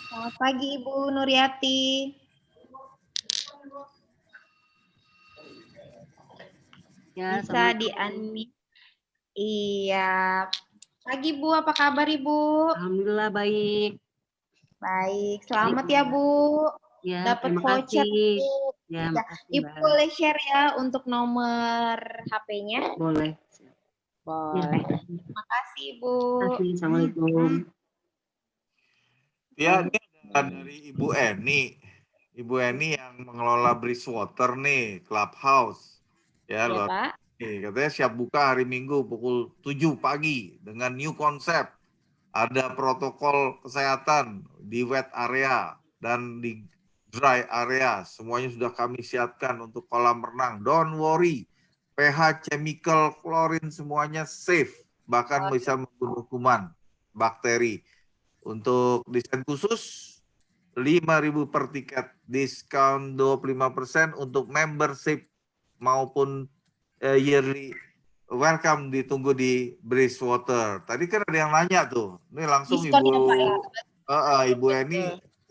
Selamat pagi Ibu Nuryati. Ya, bisa di-unmute. Iya. Pagi Bu, apa kabar Ibu? Alhamdulillah baik. Baik, selamat ya Bu. Ya, dapat terima voucher. kasih. Ya, Ya, makasih, Ibu Mbak. boleh share ya untuk nomor HP-nya? Boleh. Boleh. Terima kasih, Ibu. Terima kasih. Assalamualaikum. Ya, ini ada dari Ibu Eni. Ibu Eni yang mengelola Bridgewater nih, Clubhouse. Ya, Ya, luar Pak. biasa. Katanya siap buka hari Minggu pukul 7 pagi dengan new konsep. Ada protokol kesehatan di wet area dan di dry area. Semuanya sudah kami siapkan untuk kolam renang. Don't worry. pH, chemical, klorin semuanya safe. Bahkan bisa membunuh kuman, bakteri. Untuk desain khusus 5.000 per tiket, diskon 25% untuk membership maupun yearly. Welcome, ditunggu di Bridgewater. Tadi kan ada yang nanya tuh. Ini langsung Diskon ya, Pak, ya? Ibu Eni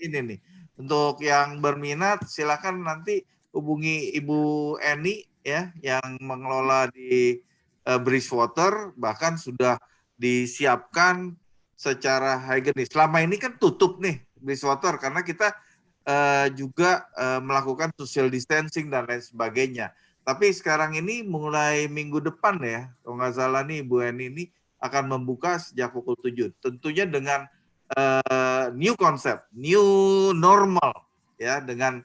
ini nih. Untuk yang berminat silakan nanti hubungi Ibu Eni ya yang mengelola di Bridgewater, bahkan sudah disiapkan secara higienis. Selama ini kan tutup nih Bridgewater karena kita juga melakukan social distancing dan lain sebagainya. Tapi sekarang ini mulai minggu depan ya, kalau nggak salah nih Bu Eni ini akan membuka sejak pukul 7. Tentunya dengan new concept, new normal ya, dengan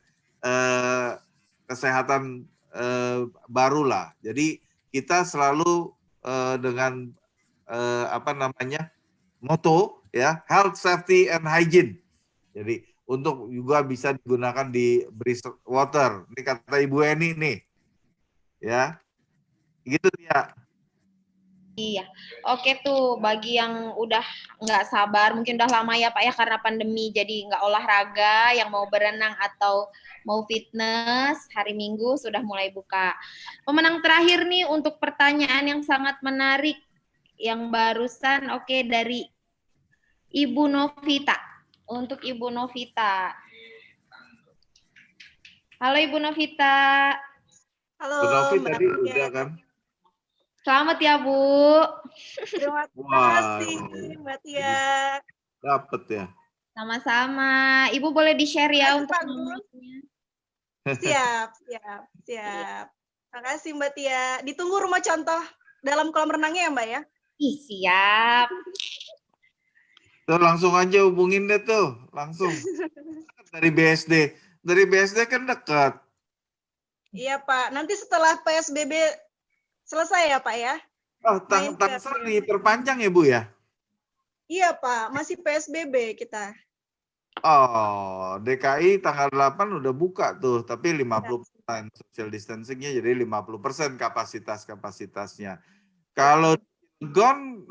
kesehatan baru lah. Jadi kita selalu dengan motto ya, health, safety, and hygiene. Jadi untuk juga bisa digunakan di Bridgewater. Ini kata Ibu Eni nih. Ya, gitu ya. Iya, oke tuh bagi yang udah nggak sabar, mungkin udah lama ya Pak ya karena pandemi jadi nggak olahraga, yang mau berenang atau mau fitness, hari Minggu sudah mulai buka. Pemenang terakhir nih untuk pertanyaan yang sangat menarik, yang barusan dari Ibu Novita. Untuk Ibu Novita. Halo Ibu Novita. Halo, Bu Novi Mbak tadi Tia. udah kan? Selamat ya Bu. Terima Wah, kasih Mbak Tia. dapet ya. Sama-sama. Ibu boleh di-share ya untuk Pak Gun. Siap. Terima kasih Mbak Tia. Ditunggu rumah contoh dalam kolam renangnya ya Mbak ya? Ih, siap. Tuh langsung aja hubungin deh tuh, langsung. Dari BSD. Dari BSD kan dekat. Iya Pak, nanti setelah PSBB selesai ya Pak ya? Oh, Tangsel diperpanjang ya Bu ya? Iya Pak, masih PSBB kita. Oh, DKI tanggal 8 udah buka tuh, tapi 50% social distancing-nya jadi 50% kapasitasnya. Kalau Cilegon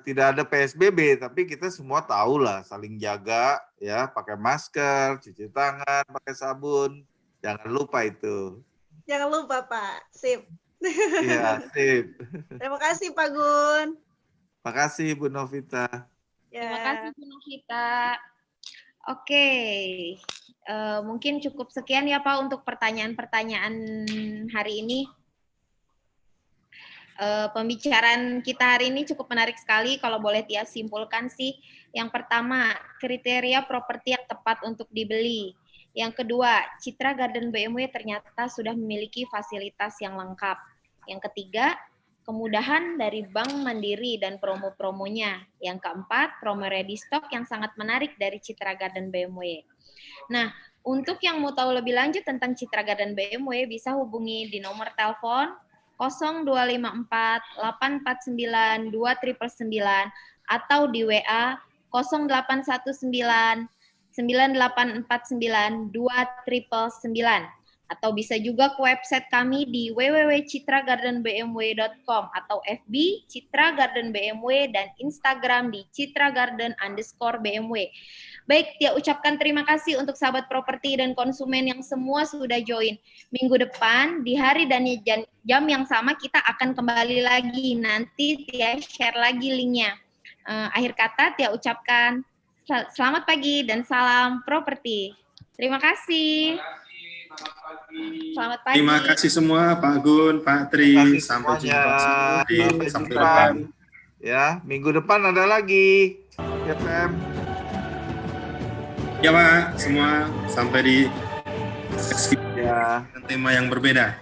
tidak ada PSBB, tapi kita semua tahu lah saling jaga ya, pakai masker, cuci tangan, pakai sabun. Jangan lupa itu. Jangan lupa Pak, sip. Iya, sip. Terima kasih Pak Gun. Makasih Bu Novita. Terima kasih Bu Novita. Oke, mungkin cukup sekian ya Pak untuk pertanyaan-pertanyaan hari ini. Pembicaraan kita hari ini cukup menarik sekali. Kalau boleh Tia simpulkan sih, yang pertama, kriteria properti yang tepat untuk dibeli. Yang kedua, Citra Garden BMW ternyata sudah memiliki fasilitas yang lengkap. Yang ketiga, kemudahan dari Bank Mandiri dan promo-promonya. Yang keempat, promo ready stock yang sangat menarik dari Citra Garden BMW. Nah, untuk yang mau tahu lebih lanjut tentang Citra Garden BMW, bisa hubungi di nomor telepon 0254 849 2999 atau di WA 0819 9849 2999 atau bisa juga ke website kami di www.citragardenbmw.com atau FB Citra Garden BMW dan Instagram di citragarden_BMW. Baik, Tia ucapkan terima kasih untuk sahabat properti dan konsumen yang semua sudah join. Minggu depan di hari dan jam yang sama kita akan kembali lagi. Nanti Tia share lagi linknya. Akhir kata Tia ucapkan selamat pagi dan salam properti. Terima kasih. Selamat pagi. Terima kasih semua Pak Gun, Pak Tri. Sampai jumpa sampai depan. Ya, minggu depan ada lagi. FM. Ya Pak, semua sampai di sesi Ya. dengan tema yang berbeda.